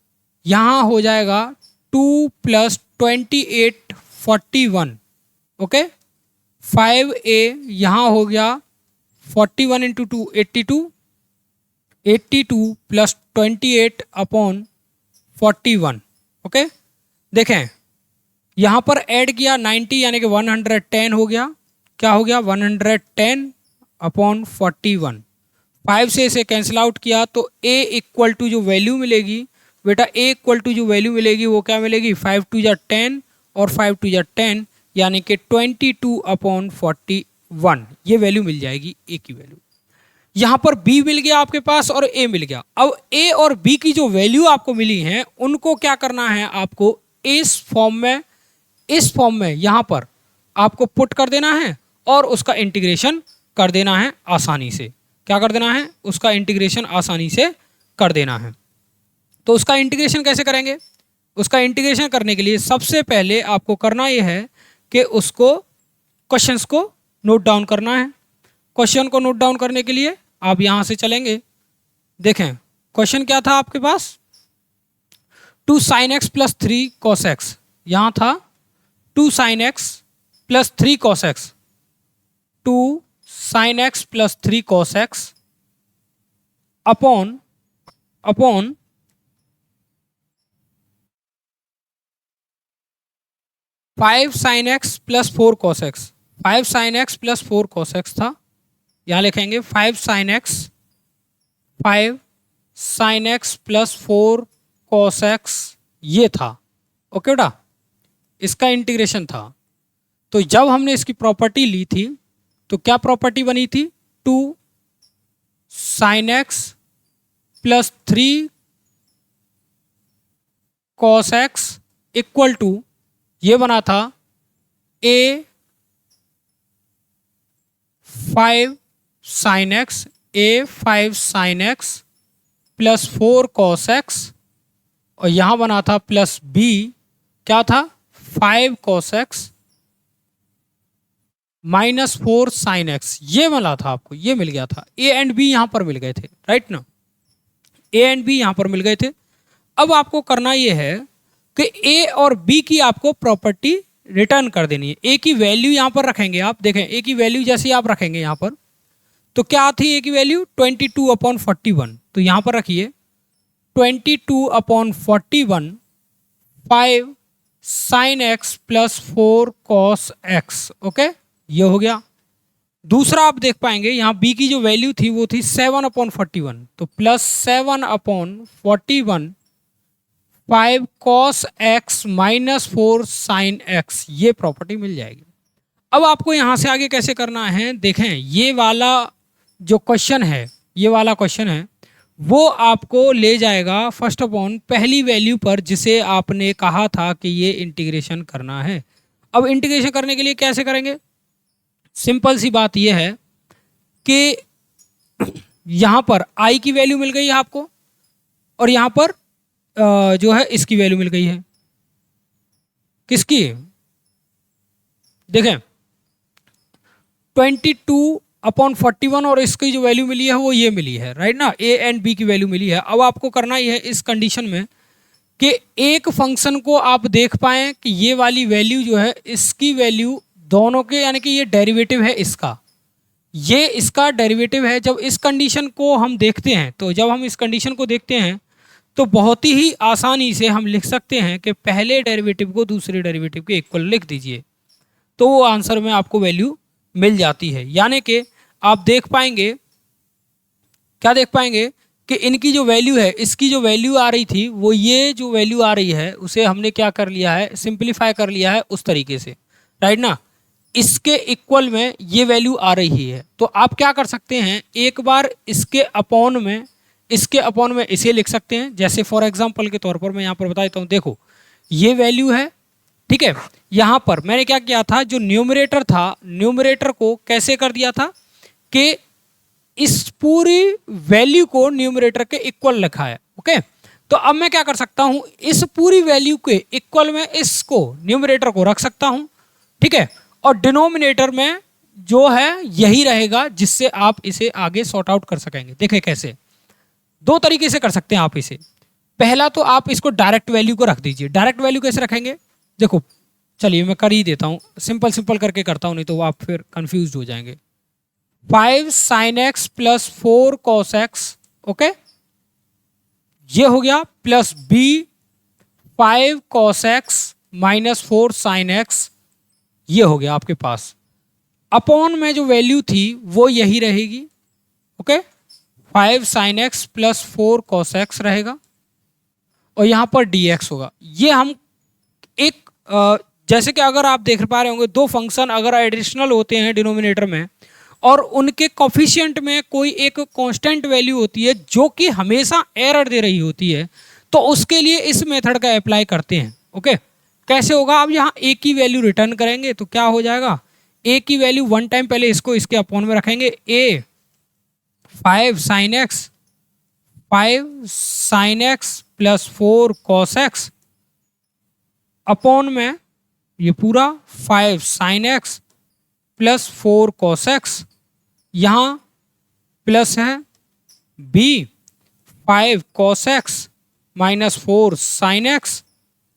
यहाँ हो जाएगा 2 प्लस 28 41। ओके, 5a यहाँ हो गया 41 इंटू 2 82 प्लस 28/41। ओके, देखें यहाँ पर ऐड किया 90 यानी कि 110 हो गया, क्या हो गया 110/41। 5 से इसे कैंसिल आउट किया तो a इक्वल टू जो वैल्यू मिलेगी बेटा, a इक्वल टू जो वैल्यू मिलेगी वो क्या मिलेगी, 5 2 जा 10 और 5 2 जा 10 यानी कि 22/41, ये वैल्यू मिल जाएगी a की वैल्यू। यहाँ पर b मिल गया आपके पास और a मिल गया। अब a और b की जो वैल्यू आपको मिली है उनको क्या करना है, आपको इस फॉर्म में यहाँ पर आपको पुट कर देना है और उसका इंटीग्रेशन कर देना है आसानी से। क्या कर देना है, उसका इंटीग्रेशन आसानी से कर देना है। तो उसका इंटीग्रेशन कैसे करेंगे, उसका इंटीग्रेशन करने के लिए सबसे पहले आपको करना यह है कि उसको क्वेश्चंस को नोट डाउन करना है। क्वेश्चन को नोट डाउन करने के लिए आप यहां से चलेंगे। देखें क्वेश्चन क्या था आपके पास, 2 sin x plus 3 cos x, यहां था 2 sin x plus 3 cos x, 2 sin x plus 3 cos x upon 5 sin x plus 4 cos x। 5 sin x plus 4 cos x था, यहां लिखेंगे 5 sin x plus 4 cos x, ये था। Okay बेटा, इसका integration था। तो जब हमने इसकी प्रॉपर्टी ली थी तो क्या प्रॉपर्टी बनी थी, 2 sin x plus 3 cos x equal to, ये बना था a 5 sin x, a 5 sin x plus 4 cos x, और यहां बना था प्लस b क्या था 5 cos x minus 4 sin x, ये मिला था आपको, ये मिल गया था, a एंड b यहां पर मिल गए थे, राइट ना, a एंड b यहां पर मिल गए थे। अब आपको करना ये है कि a और b की आपको प्रॉपर्टी रिटर्न कर देनी है। a की वैल्यू यहां पर रखेंगे आप, देखें a की वैल्यू जैसे आप रखेंगे यहां पर, तो क्या थी a की वैल्यू 22/41, तो यहां पर रखिए 22/41 5 sin x plus 4 cos x, okay, ये हो गया। दूसरा आप देख पाएंगे यहां b की जो वैल्यू थी वो थी 7/41, तो plus 7/41 5 cos x minus 4 sin x, ये प्रॉपर्टी मिल जाएगी। अब आपको यहां से आगे कैसे करना है, देखें ये वाला जो क्वेश्चन है, ये वाला क्वेश्चन है वो आपको ले जाएगा फर्स्ट अपॉन पहली वैल्यू पर जिसे आपने कहा था कि ये इंटीग्रेशन करना है। अब इंटीग्रेशन करने के लिए कैसे करेंगे, सिंपल सी बात यह है कि यहां पर i की वैल्यू मिल गई है आपको, और यहां पर जो है इसकी वैल्यू मिल गई है, किसकी, देखें 22/41 और इसकी जो वैल्यू मिली है वो ये मिली है, राइट ना, a एंड b की वैल्यू मिली है। अब आपको करना ही है इस कंडीशन में कि एक फंक्शन को आप देख पाएं कि ये वाली वैल्यू जो है इसकी वैल्यू दोनों के, यानी कि ये डेरिवेटिव है इसका, ये इसका डेरिवेटिव है। जब इस कंडीशन को हम देखते हैं, तो जब हम इस कंडीशन को देखते हैं तो बहुत ही आसानी से हम लिख सकते हैं कि पहले डेरिवेटिव को दूसरे डेरिवेटिव के इक्वल लिख दीजिए, तो वो आंसर में आपको वैल्यू मिल जाती है। यानी कि आप देख पाएंगे, क्या देख पाएंगे कि इनकी जो वैल्यू है, इसकी जो वैल्यू आ रही थी वो ये जो वैल्यू आ रही है उसे हमने क्या कर लिया है, सिंप्लीफाई कर लिया है उस तरीके से, राइट ना, इसके इक्वल में ये वैल्यू आ रही है। तो आप क्या कर सकते हैं, एक बार इसके अपॉन में इसे लिख सकते हैं। जैसे फॉर एग्जांपल के तौर पर मैं यहाँ पर बता देता हूँ, देखो ये वैल्यू है, ठीक है, यहाँ पर मैंने क्या किया था, जो न्यूमरेटर था, न्यूमरेटर को कैसे कर दिया था कि इस पूरी वैल्यू को न्यूमरेटर के इक्वल लिखा है, ओके। तो अब मैं क्या कर सकता हूँ, इस पूरी वैल्यू के इक्वल में इसको न्यूमरेटर को रख सकता हूँ, ठीक है, और डिनोमिनेटर में जो है यही रहेगा जिससे आप इसे आगे सॉर्ट आउट कर सकेंगे। देखें कैसे, दो तरीके से कर सकते हैं आप इसे। पहला तो आप इसको डायरेक्ट वैल्यू को रख दीजिए। डायरेक्ट वैल्यू कैसे रखेंगे, देखो चलिए मैं कर ही देता हूँ, सिंपल करके करता हूँ, नहीं तो आप फिर कंफ्यूज हो जाएंगे। 5 sin x plus 4 cos x, okay, ये हो गया, plus b 5 cos x minus 4 sin x, ये हो गया आपके पास। अपॉन में जो वैल्यू थी वो यही रहेगी, okay, 5 sin x plus 4 cos x रहेगा, और यहां पर dx होगा। ये हम एक जैसे कि अगर आप देख पा रहे होंगे, दो फंक्शन अगर एडिशनल होते हैं डिनोमिनेटर में और उनके कोफिशिएंट में कोई एक कांस्टेंट वैल्यू होती है जो कि हमेशा एरर दे रही होती है, तो उसके लिए इस मेथड का अप्लाई करते हैं, ओके। कैसे होगा, आप यहाँ a की वैल्यू रिटर्न करेंगे तो क्या हो जाएगा, a की वैल्यू वन टाइम पहले इसको इसके अपॉन में रखेंगे, a 5 sin x plus 4 cos x upon में ये पूरा 5 sin x plus 4 cos x, यहाँ प्लस है b 5 cos x minus 4 sin x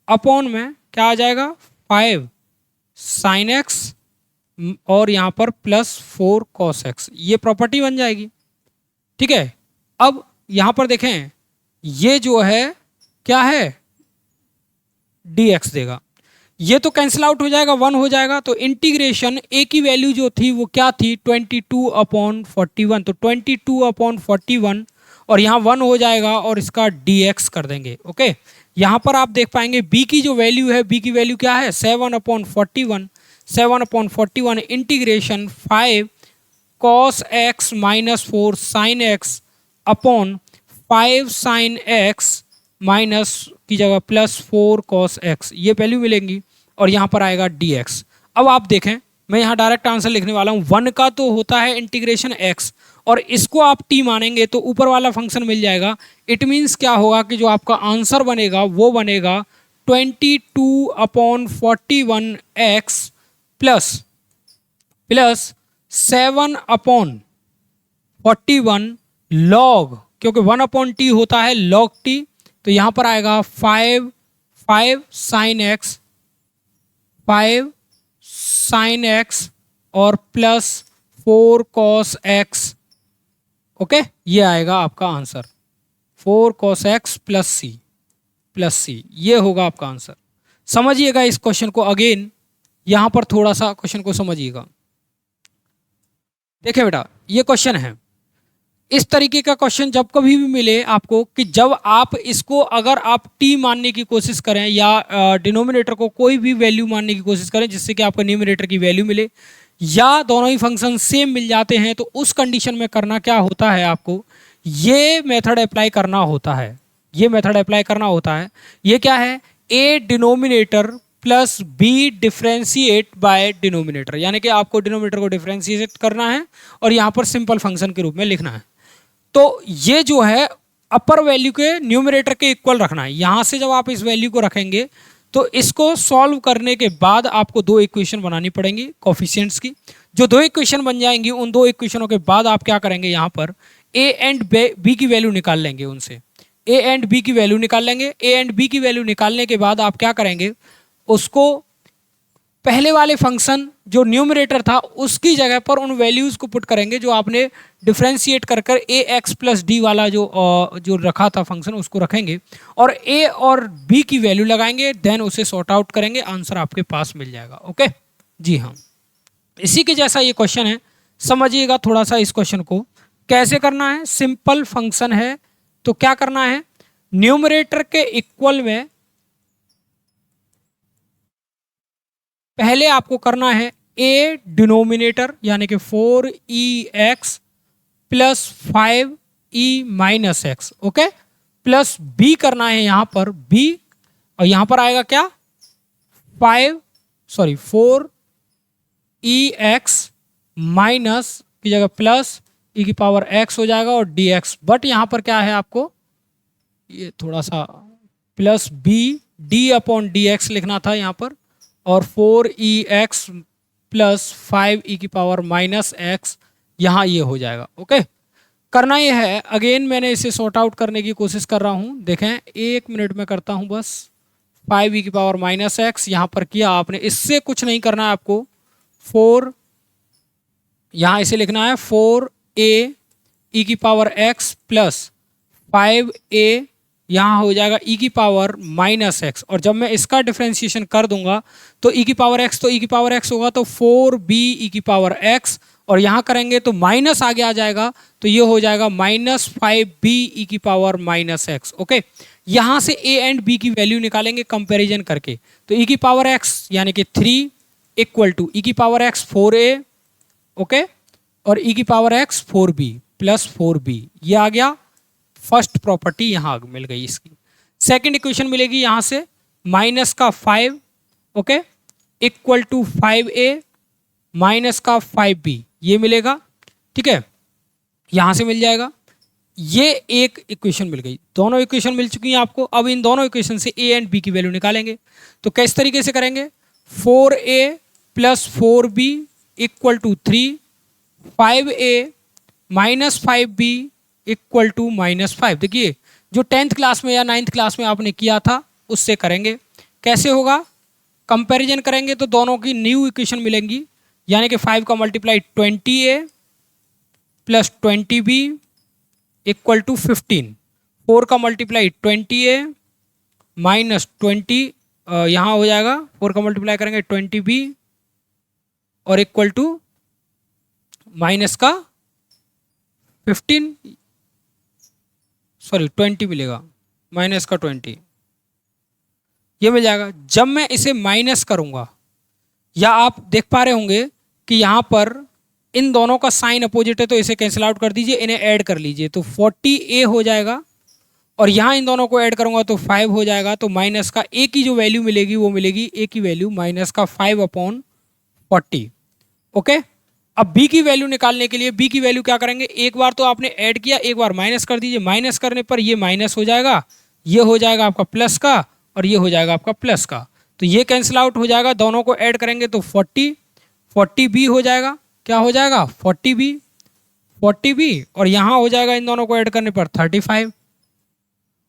upon में क्या आ जाएगा 5 sin x और यहाँ पर प्लस 4 cos x, ये प्रॉपर्टी बन जाएगी, ठीक है। अब यहाँ पर देखें ये जो है क्या है, dx देगा, ये तो कैंसिल आउट हो जाएगा, 1 हो जाएगा। तो इंटीग्रेशन a की वैल्यू जो थी वो क्या थी 22/41, तो 22/41 और यहाँ 1 हो जाएगा और इसका dx कर देंगे, ओके। यहाँ पर आप देख पाएंगे b की जो वैल्यू है, b की वैल्यू क्या है 7/41 integration 5 cos x minus 4 sine x upon 5 sine x minus की जगह प्लस 4 कॉस एक्स, ये वैल्यू मिलेंगी और यहाँ पर आएगा डी एक्स। अब आप देखें, मैं यहाँ डायरेक्ट आंसर लिखने वाला हूँ। 1 का तो होता है इंटीग्रेशन एक्स और इसको आप टी मानेंगे तो ऊपर वाला फंक्शन मिल जाएगा। इट मीन्स क्या होगा कि जो आपका आंसर बनेगा वो बनेगा 22/41 एक्स प्लस 7/41 लॉग, क्योंकि 1/t होता है लॉग टी, तो यहाँ पर आएगा 5 साइन एक्स और प्लस 4 कॉस एक्स। ओके, ये आएगा आपका आंसर 4 cos x प्लस सी, ये होगा आपका आंसर। समझिएगा इस क्वेश्चन को, अगेन यहां पर थोड़ा सा क्वेश्चन को समझिएगा। देखिए बेटा, ये क्वेश्चन है, इस तरीके का क्वेश्चन जब कभी भी मिले आपको कि जब आप इसको अगर आप t मानने की कोशिश करें या डिनोमिनेटर को कोई भी वैल्यू मानने की कोशिश करें जिससे कि आपको न्यूमिनेटर की वैल्यू मिले, या दोनों ही फंक्शन सेम मिल जाते हैं, तो उस कंडीशन में करना क्या होता है, आपको ये मेथड अप्लाई करना होता है। ये क्या है, a denominator plus b differentiate by denominator, यानी कि आपको डिनोमिनेटर को डिफ्रेंशिएट करना है और यहाँ पर सिंपल फंक्शन के रूप में लिखना है। तो ये जो है अपर वैल्यू के न्यूमरेटर के इक्वल रखना है। यहाँ से जब आप इस वैल्यू को रखेंगे तो इसको सॉल्व करने के बाद आपको 2 इक्वेशन बनानी पड़ेंगी कोफिशिएंट्स की। जो 2 इक्वेशन बन जाएंगी, उन 2 इक्वेशनों के बाद आप क्या करेंगे, यहाँ पर a एंड b की वैल्यू निकाल लेंगे। उनसे a एंड b की वैल्यू निकाल लेंगे। a एंड b की वैल्यू निकालने के बाद आप क्या करेंगे, उसको पहले वाले फंक्शन जो न्यूमरेटर था उसकी जगह पर उन वैल्यूज को पुट करेंगे जो आपने डिफ्रेंशिएट कर ए एक्स प्लस डी वाला जो रखा था फंक्शन, उसको रखेंगे और ए और बी की वैल्यू लगाएंगे, देन उसे सॉर्ट आउट करेंगे, आंसर आपके पास मिल जाएगा। ओके जी हाँ, इसी के जैसा ये क्वेश्चन है, समझिएगा थोड़ा सा इस क्वेश्चन को कैसे करना है। सिंपल फंक्शन है, तो क्या करना है, न्यूमरेटर के इक्वल में पहले आपको करना है a डिनोमिनेटर यानी कि 4ex plus 5e minus x, okay, plus b करना है यहाँ पर b, और यहाँ पर आएगा क्या 4ex माइनस की जगह प्लस e की पावर x हो जाएगा और dx, बट यहाँ पर क्या है, आपको ये थोड़ा सा plus b d upon dx लिखना था यहाँ पर, और 4ex प्लस 5e की पावर माइनस एक्स, यहाँ ये हो जाएगा। ओके, करना ये है, अगेन मैंने इसे सॉर्ट आउट करने की कोशिश कर रहा हूँ, देखें 1 मिनट में करता हूँ बस। 5e की पावर माइनस एक्स यहाँ पर किया आपने, इससे कुछ नहीं करना है आपको, 4 यहाँ इसे लिखना है 4a e की पावर x प्लस 5a यहाँ हो जाएगा e की पावर माइनस एक्स, और जब मैं इसका डिफ्रेंशिएशन कर दूंगा तो e की पावर x तो e की पावर x होगा, तो 4b e की पावर x, और यहाँ करेंगे तो माइनस आगे आ जाएगा, तो ये हो जाएगा माइनस 5b e की पावर माइनस एक्स। ओके, यहाँ से a एंड b की वैल्यू निकालेंगे कंपैरिजन करके, तो e की पावर x यानी कि 3 इक्वल टू e की पावर x 4a, ओके, और e की power x 4b plus 4b, ये आ गया फर्स्ट प्रॉपर्टी, यहाँ मिल गई इसकी। सेकंड इक्वेशन मिलेगी यहाँ से माइनस का 5, okay, equal to 5a minus का 5b, ये मिलेगा, ठीक है, यहाँ से मिल जाएगा। ये एक इक्वेशन मिल गई, दोनों इक्वेशन मिल चुकी हैं आपको। अब इन दोनों इक्वेशन से a एंड b की वैल्यू निकालेंगे, तो किस तरीके से करेंगे, 4a plus 4b equal to 3, 5a minus 5b equal to minus 5। देखिए जो 10th क्लास में या 9th क्लास में आपने किया था उससे करेंगे। कैसे होगा, कंपैरिजन करेंगे तो दोनों की न्यू इक्वेशन मिलेंगी, यानी कि 5 का multiply 20a plus 20b equal to 15, 4 का मल्टीप्लाई 20a माइनस 20, यहाँ हो जाएगा 4 का मल्टीप्लाई करेंगे 20b और इक्वल टू माइनस का 15, सॉरी 20 मिलेगा, माइनस का 20, ये मिल जाएगा। जब मैं इसे माइनस करूंगा, या आप देख पा रहे होंगे कि यहाँ पर इन दोनों का साइन अपोजिट है तो इसे कैंसिल आउट कर दीजिए, इन्हें ऐड कर लीजिए तो 40a हो जाएगा और यहाँ इन दोनों को ऐड करूंगा तो 5 हो जाएगा। तो माइनस का a की जो वैल्यू मिलेगी वो मिलेगी a की वैल्यू माइनस का 5/40। ओके, अब b की वैल्यू निकालने के लिए b की वैल्यू क्या करेंगे, एक बार तो आपने ऐड किया, एक बार माइनस कर दीजिए। माइनस करने पर ये माइनस हो जाएगा, ये हो जाएगा आपका प्लस का और ये हो जाएगा आपका प्लस का, तो ये कैंसिल आउट हो जाएगा। दोनों को ऐड करेंगे तो 40b हो जाएगा। क्या हो जाएगा 40b और यहाँ हो जाएगा इन दोनों को ऐड करने पर 35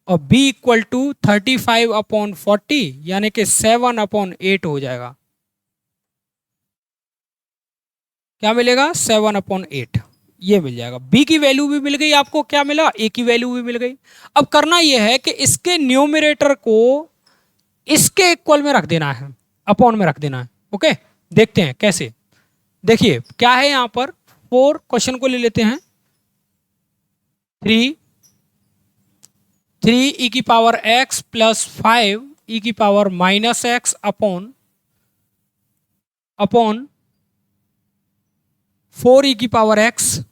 और b इक्वल टू 35/40 यानी कि 7/8 हो जाएगा। क्या मिलेगा 7/8 ये मिल जाएगा। b की वैल्यू भी मिल गई आपको, क्या मिला a की वैल्यू भी मिल गई। अब करना यह है कि इसके न्यूमरेटर को इसके इक्वल में रख देना है, अपॉन में रख देना है। ओके, देखते हैं कैसे। देखिए क्या है यहां पर, 4 क्वेश्चन को ले लेते हैं, 3 e की पावर x प्लस 5 e की power minus x upon 4 e की पावर x,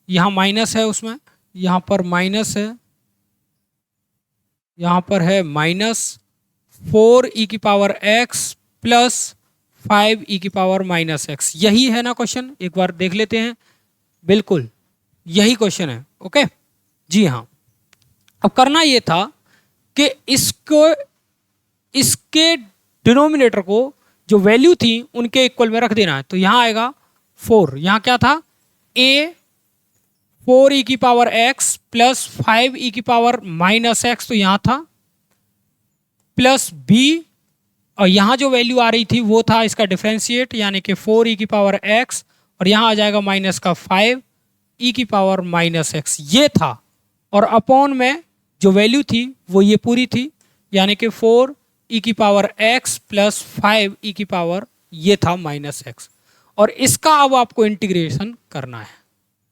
यहां माइनस है, उसमें यहां पर माइनस है, यहां पर है माइनस 4 e की पावर x प्लस 5 e की पावर माइनस x। यही है ना क्वेश्चन, एक बार देख लेते हैं। बिल्कुल यही क्वेश्चन है। ओके जी हाँ, अब करना ये था कि इसके डिनोमिनेटर को जो वैल्यू थी उनके इक्वल में रख देना है। तो यहां आएगा 4, यहां क्या था a 4 e की पावर x प्लस 5 e की पावर माइनस x, तो यहां था प्लस b और यहां जो वैल्यू आ रही थी वो था इसका डिफरेंशिएट यानी कि 4 e की पावर x और यहां आ जाएगा माइनस का 5 e की पावर माइनस x, ये था। और अपॉन में जो वैल्यू थी वो ये पूरी थी यानी कि 4 e की पावर x प्लस 5 e की पावर ये था माइनस x। और इसका अब आपको इंटीग्रेशन करना है,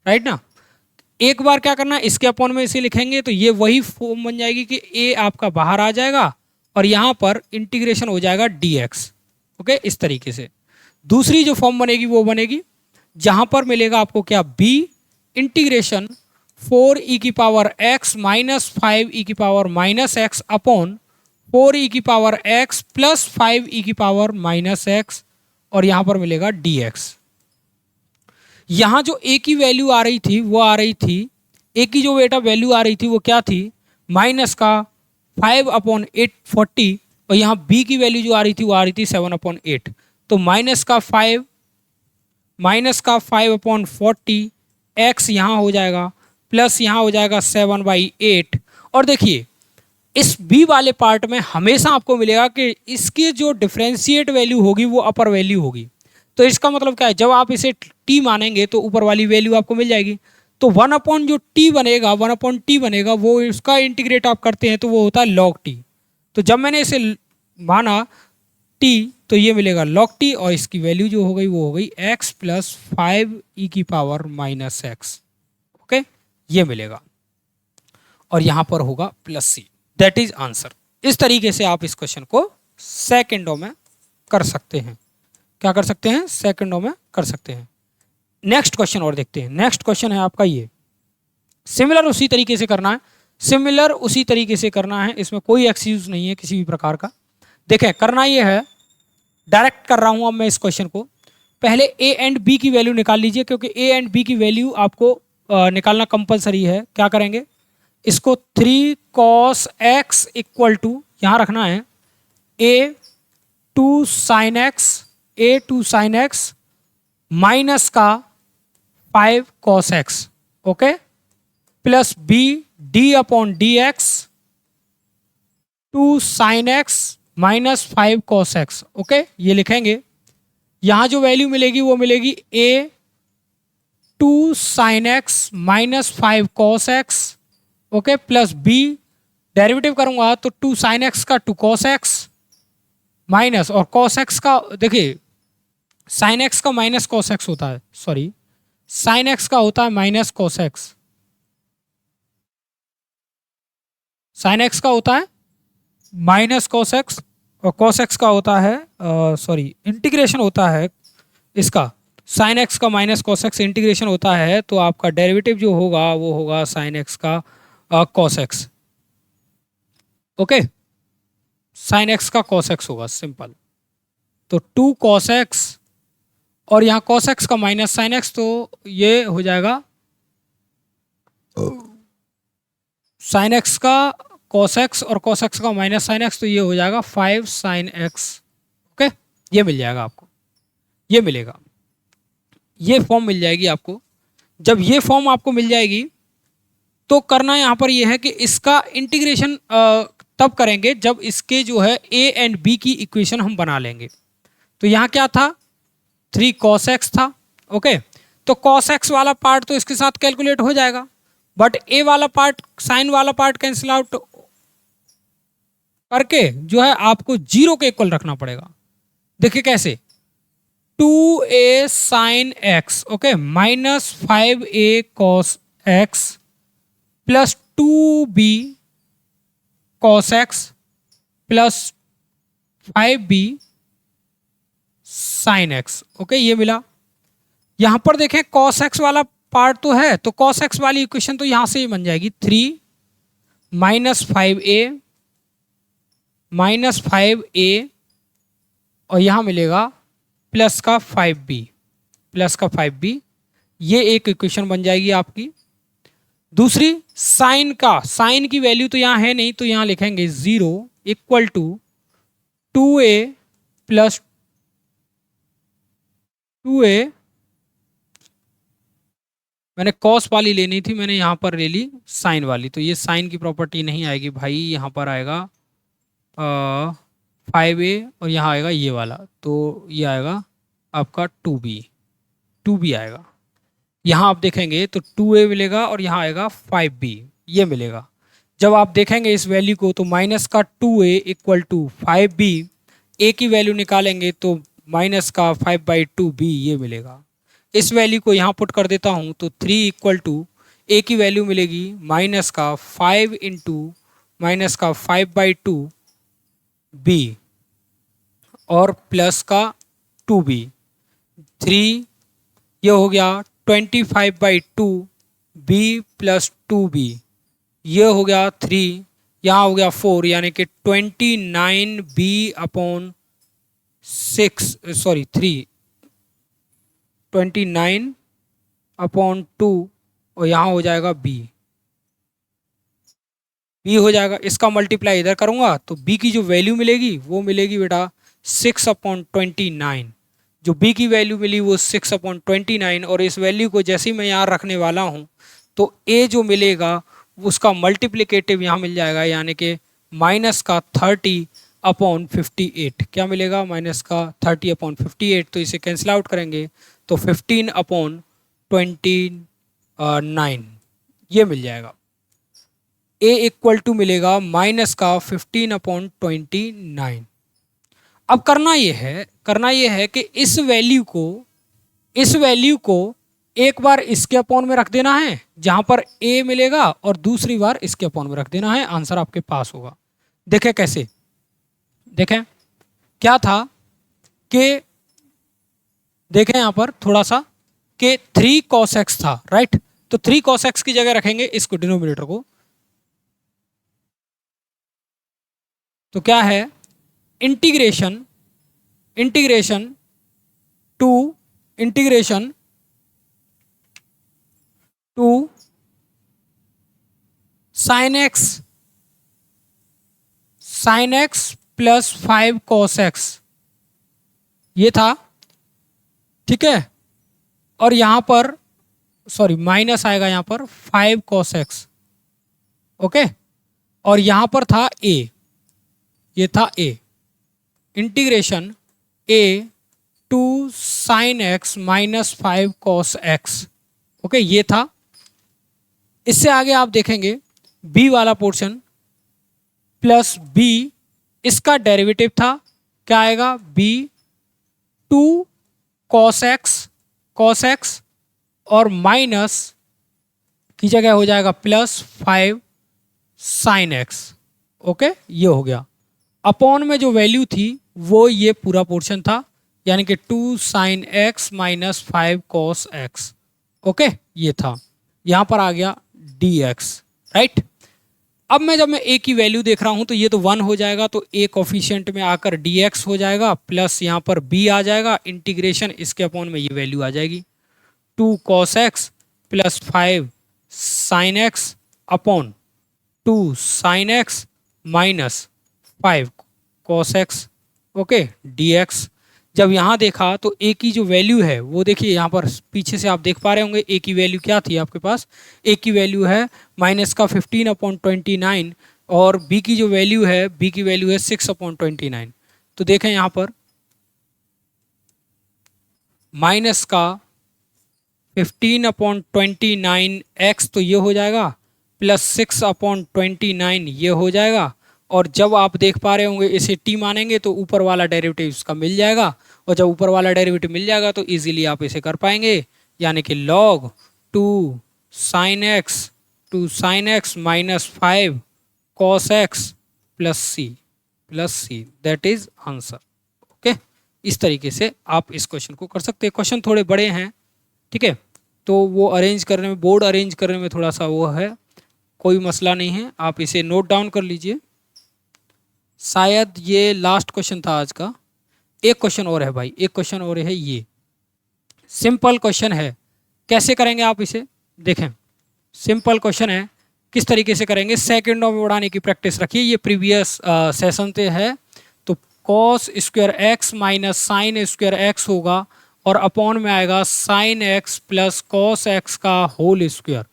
राइट ना। एक बार क्या करना है, इसके अपॉन में इसे लिखेंगे तो ये वही फॉर्म बन जाएगी कि a आपका बाहर आ जाएगा और यहाँ पर इंटीग्रेशन हो जाएगा dx। ओके, इस तरीके से दूसरी जो फॉर्म बनेगी वो बनेगी जहाँ पर मिलेगा आपको क्या b इंटीग्रेशन 4 e की पावर x माइनस 5 e की power minus x upon 4 e की पावर x प्लस 5 e की पावर माइनस x और यहाँ पर मिलेगा dx। यहाँ जो a की वैल्यू आ रही थी वो आ रही थी, a की जो बेटा वैल्यू आ रही थी वो क्या थी माइनस का 5/840 और यहाँ b की वैल्यू जो आ रही थी वो आ रही थी 7/8। तो माइनस का 5/40 x यहाँ हो जाएगा प्लस यहाँ हो जाएगा 7/8। और देखिए इस b वाले पार्ट में हमेशा आपको मिलेगा कि इसकी जो डिफरेंशिएट वैल्यू होगी वो अपर वैल्यू होगी। तो इसका मतलब क्या है, जब आप इसे t मानेंगे तो ऊपर वाली वैल्यू आपको मिल जाएगी। तो 1 जो t बनेगा 1/t बनेगा वो इसका इंटीग्रेट आप करते हैं तो वो होता है log t। तो जब मैंने इसे माना t तो ये मिलेगा log t और इसकी वैल्यू जो हो गई वो हो गई x प्लस 5 e की पावर माइनस x। ओके, ये मिलेगा और यहां पर होगा plus c, that is answer. इस तरीके से आप इस क्वेश्चन को सेकंडों में कर सकते हैं। क्या कर सकते हैं, सेकंडों में कर सकते हैं। नेक्स्ट क्वेश्चन और देखते हैं। नेक्स्ट क्वेश्चन है आपका ये, सिमिलर उसी तरीके से करना है, सिमिलर उसी तरीके से करना है, इसमें कोई एक्सक्यूज नहीं है किसी भी प्रकार का। देखें करना ये है, डायरेक्ट कर रहा हूं अब मैं इस क्वेश्चन को। पहले a एंड b की वैल्यू निकाल लीजिए क्योंकि a एंड b की वैल्यू आपको निकालना कंपलसरी है। क्या करेंगे, इसको 3 cos x इक्वल टू यहाँ रखना है a 2 sin x माइनस का 5 cos x, okay, plus b d/dx 2 sin x minus 5 cos x। Okay, ये लिखेंगे। यहां जो वैल्यू मिलेगी वो मिलेगी a 2 sin x minus 5 cos x, okay, plus b derivative करूंगा तो 2 sin x का 2 cos x माइनस और cos x का, देखिए sin x का माइनस cos x होता है, सॉरी sin x का होता है minus cos x, sin x का होता है माइनस cos x और cos x का होता है सॉरी इंटीग्रेशन होता है इसका साइन एक्स का माइनस कॉस एक्स इंटीग्रेशन होता है तो आपका डेरिवेटिव जो होगा वो होगा साइन एक्स का cos x. Okay, sine x का कॉस एक्स होगा, सिंपल। तो 2 कॉस एक्स और यहाँ कॉस एक्स का माइनस साइन एक्स, तो ये हो जाएगा साइन एक्स का कॉस एक्स और कॉस एक्स का माइनस साइन एक्स, तो ये हो जाएगा 5 साइन एक्स। ओके, ये मिल जाएगा आपको, ये मिलेगा, ये फॉर्म मिल जाएगी आपको। जब ये फॉर्म आपको मिल जाएगी तो करना यहाँ पर ये है कि इसका इंटीग्रेशन तब करेंगे जब इसके जो है ए एंड बी की इक्वेशन हम बना लेंगे। तो यहाँ क्या था, 3 cos x था। ओके, तो cos x वाला पार्ट तो इसके साथ कैलकुलेट हो जाएगा, बट ए वाला पार्ट, साइन वाला पार्ट कैंसिल आउट करके जो है आपको 0 के इक्वल रखना पड़ेगा। देखिए कैसे, 2a sine x, okay, minus 5a cos x plus 2b cos x plus 5b sine x. Okay, ये मिला। यहां पर देखें cos x वाला पार्ट तो है, तो cos x वाली इक्वेशन तो यहां से ही बन जाएगी 3 माइनस 5a माइनस 5a और यहां मिलेगा प्लस का 5b, प्लस का 5b, ये एक इक्वेशन बन जाएगी आपकी। दूसरी साइन का, साइन की वैल्यू तो यहां है नहीं, तो यहां लिखेंगे 0 equal to 2a plus 2a, मैंने कॉस वाली लेनी थी, मैंने यहाँ पर ले ली साइन वाली, तो ये साइन की प्रॉपर्टी नहीं आएगी भाई, यहाँ पर आएगा 5a और यहाँ आएगा ये वाला, तो ये आएगा आपका 2b आएगा। यहाँ आप देखेंगे तो 2a मिलेगा और यहाँ आएगा 5b, ये मिलेगा। जब आप देखेंगे इस वैल्यू को तो माइनस का 2a equal to 5b, a की वैल्यू निकालेंगे तो माइनस का 5/2b, ये मिलेगा। इस वैल्यू को यहाँ पुट कर देता हूँ तो 3 इक्वल टू a की वैल्यू मिलेगी माइनस का 5 इंटू माइनस का 5/2b और प्लस का 2b, 3 ये हो गया 25/2b प्लस 2b, ये हो गया 3, यहाँ हो गया 4, यानी कि 29b अपॉन 6, सॉरी 3, 29/2 और यहाँ हो जाएगा b हो जाएगा। इसका मल्टीप्लाई इधर करूँगा तो b की जो वैल्यू मिलेगी वो मिलेगी बेटा 6/29। जो b की वैल्यू मिली वो 6/29, और इस वैल्यू को जैसे ही मैं यहाँ रखने वाला हूँ तो a जो मिलेगा उसका मल्टीप्लिकेटिव यहाँ मिल जाएगा, यानी कि माइनस का 30/58। क्या मिलेगा, माइनस का 30/58, तो इसे कैंसिल आउट करेंगे तो 15/29 ये मिल जाएगा। a इक्वल टू मिलेगा माइनस का 15/29। अब करना ये है कि इस वैल्यू को एक बार इसके अपॉन में रख देना है जहां पर a मिलेगा और दूसरी बार इसके अपॉन में रख देना है, आंसर आपके पास होगा। देखें कैसे, देखें क्या था कि देखें यहां पर थोड़ा सा कि 3 cos x था, राइट, तो 3 cos x की जगह रखेंगे इसको, डिनोमिनेटर को, तो क्या है, integration two sine x plus 5 cos x, ये था, ठीक है। और यहां पर सॉरी माइनस आएगा यहाँ पर 5 cos x, ओके, और यहां पर था a, ये था a, integration a two sine x minus 5 cos x, okay, ये था। इससे आगे आप देखेंगे b वाला पोर्शन प्लस b, इसका डेरिवेटिव था, क्या आएगा, b 2 cos x और माइनस की जगह हो जाएगा प्लस 5 साइन x, ओके, ये हो गया। अपॉन में जो वैल्यू थी वो ये पूरा पोर्शन था, यानी कि 2 sign x minus 5 cos x. Okay, ये था, यहाँ पर आ गया डी एक्स, राइट। अब मैं जब मैं ए की वैल्यू देख रहा हूं तो ये तो 1 हो जाएगा, तो ए कोफिशिएंट में आकर डी एक्स हो जाएगा, प्लस यहाँ पर बी आ जाएगा, इंटीग्रेशन इसके अपॉन में ये वैल्यू आ जाएगी 2 cos x plus 5 sine x upon 2 sign x minus 5 cos x. Okay, D x. जब यहाँ देखा तो ए की जो वैल्यू है वो देखिए, यहाँ पर पीछे से आप देख पा रहे होंगे ए की वैल्यू क्या थी आपके पास। ए की वैल्यू है माइनस का 15/29 और बी की जो वैल्यू है, बी की वैल्यू है 6/29। तो देखें यहाँ पर माइनस का 15/29 एक्स तो ये हो जाएगा, प्लस 6/29 ये हो जाएगा, और जब आप देख पा रहे होंगे इसे टी मानेंगे तो ऊपर वाला डेरिवेटिव इसका मिल जाएगा, और जब ऊपर वाला डेरिवेटिव मिल जाएगा तो इजीली आप इसे कर पाएंगे, यानी कि log 2 sin x minus 5 cos x plus c, that is answer. Okay, इस तरीके से आप इस क्वेश्चन को कर सकते हैं। क्वेश्चन थोड़े बड़े हैं, ठीक है, तो वो अरेंज करने में, बोर्ड अरेंज करने में थोड़ा सा वो है, कोई मसला नहीं है, आप इसे नोट डाउन कर लीजिए। शायद ये लास्ट क्वेश्चन था आज का। एक क्वेश्चन और है भाई, एक क्वेश्चन और है, ये सिंपल क्वेश्चन है। कैसे करेंगे आप इसे देखें, सिंपल क्वेश्चन है, किस तरीके से करेंगे, सेकंडों में उड़ाने की प्रैक्टिस रखिए, ये प्रीवियस सेशन से है। तो cos square x minus sine square x होगा, और अपॉन में आएगा sign x plus cos x का होल स्क्वायर।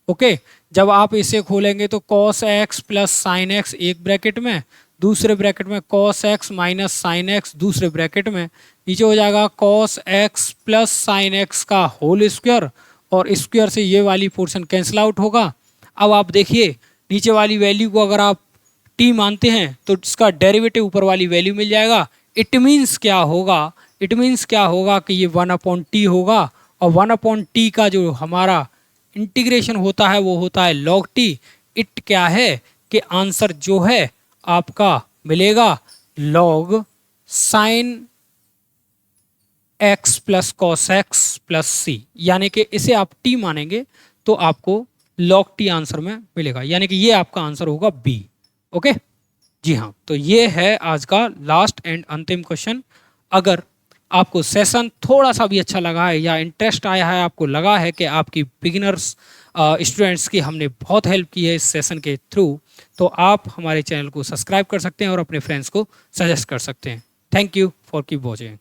ओके, जब आप इसे खोलेंगे तो cos x plus sine x एक ब्रैकेट में, दूसरे ब्रैकेट में cos x minus sine x दूसरे ब्रैकेट में, नीचे हो जाएगा cos x plus sine x का होल स्क्वायर, और स्क्वायर से ये वाली पोर्शन कैंसिल आउट होगा। अब आप देखिए नीचे वाली वैल्यू को अगर आप टी मानते हैं तो इसका डेरिवेटिव ऊपर वाली वैल्यू मिल जाएगा। इट मीन्स क्या होगा, इट मीन्स क्या होगा कि ये 1/t होगा, और 1/t का जो हमारा इंटीग्रेशन होता है वो होता है log t। इट क्या है कि आंसर जो है आपका मिलेगा log sine x plus cos x plus C, यानी कि इसे आप t मानेंगे तो आपको log t आंसर में मिलेगा, यानी कि ये आपका आंसर होगा बी। ओके, जी हाँ, तो ये है आज का लास्ट एंड अंतिम क्वेश्चन। अगर आपको सेशन थोड़ा सा भी अच्छा लगा है या इंटरेस्ट आया है, आपको लगा है कि आपकी बिगिनर्स स्टूडेंट्स की हमने बहुत हेल्प की है इस सेशन के थ्रू, तो आप हमारे चैनल को सब्सक्राइब कर सकते हैं और अपने फ्रेंड्स को सजेस्ट कर सकते हैं। Thank you for keep watching.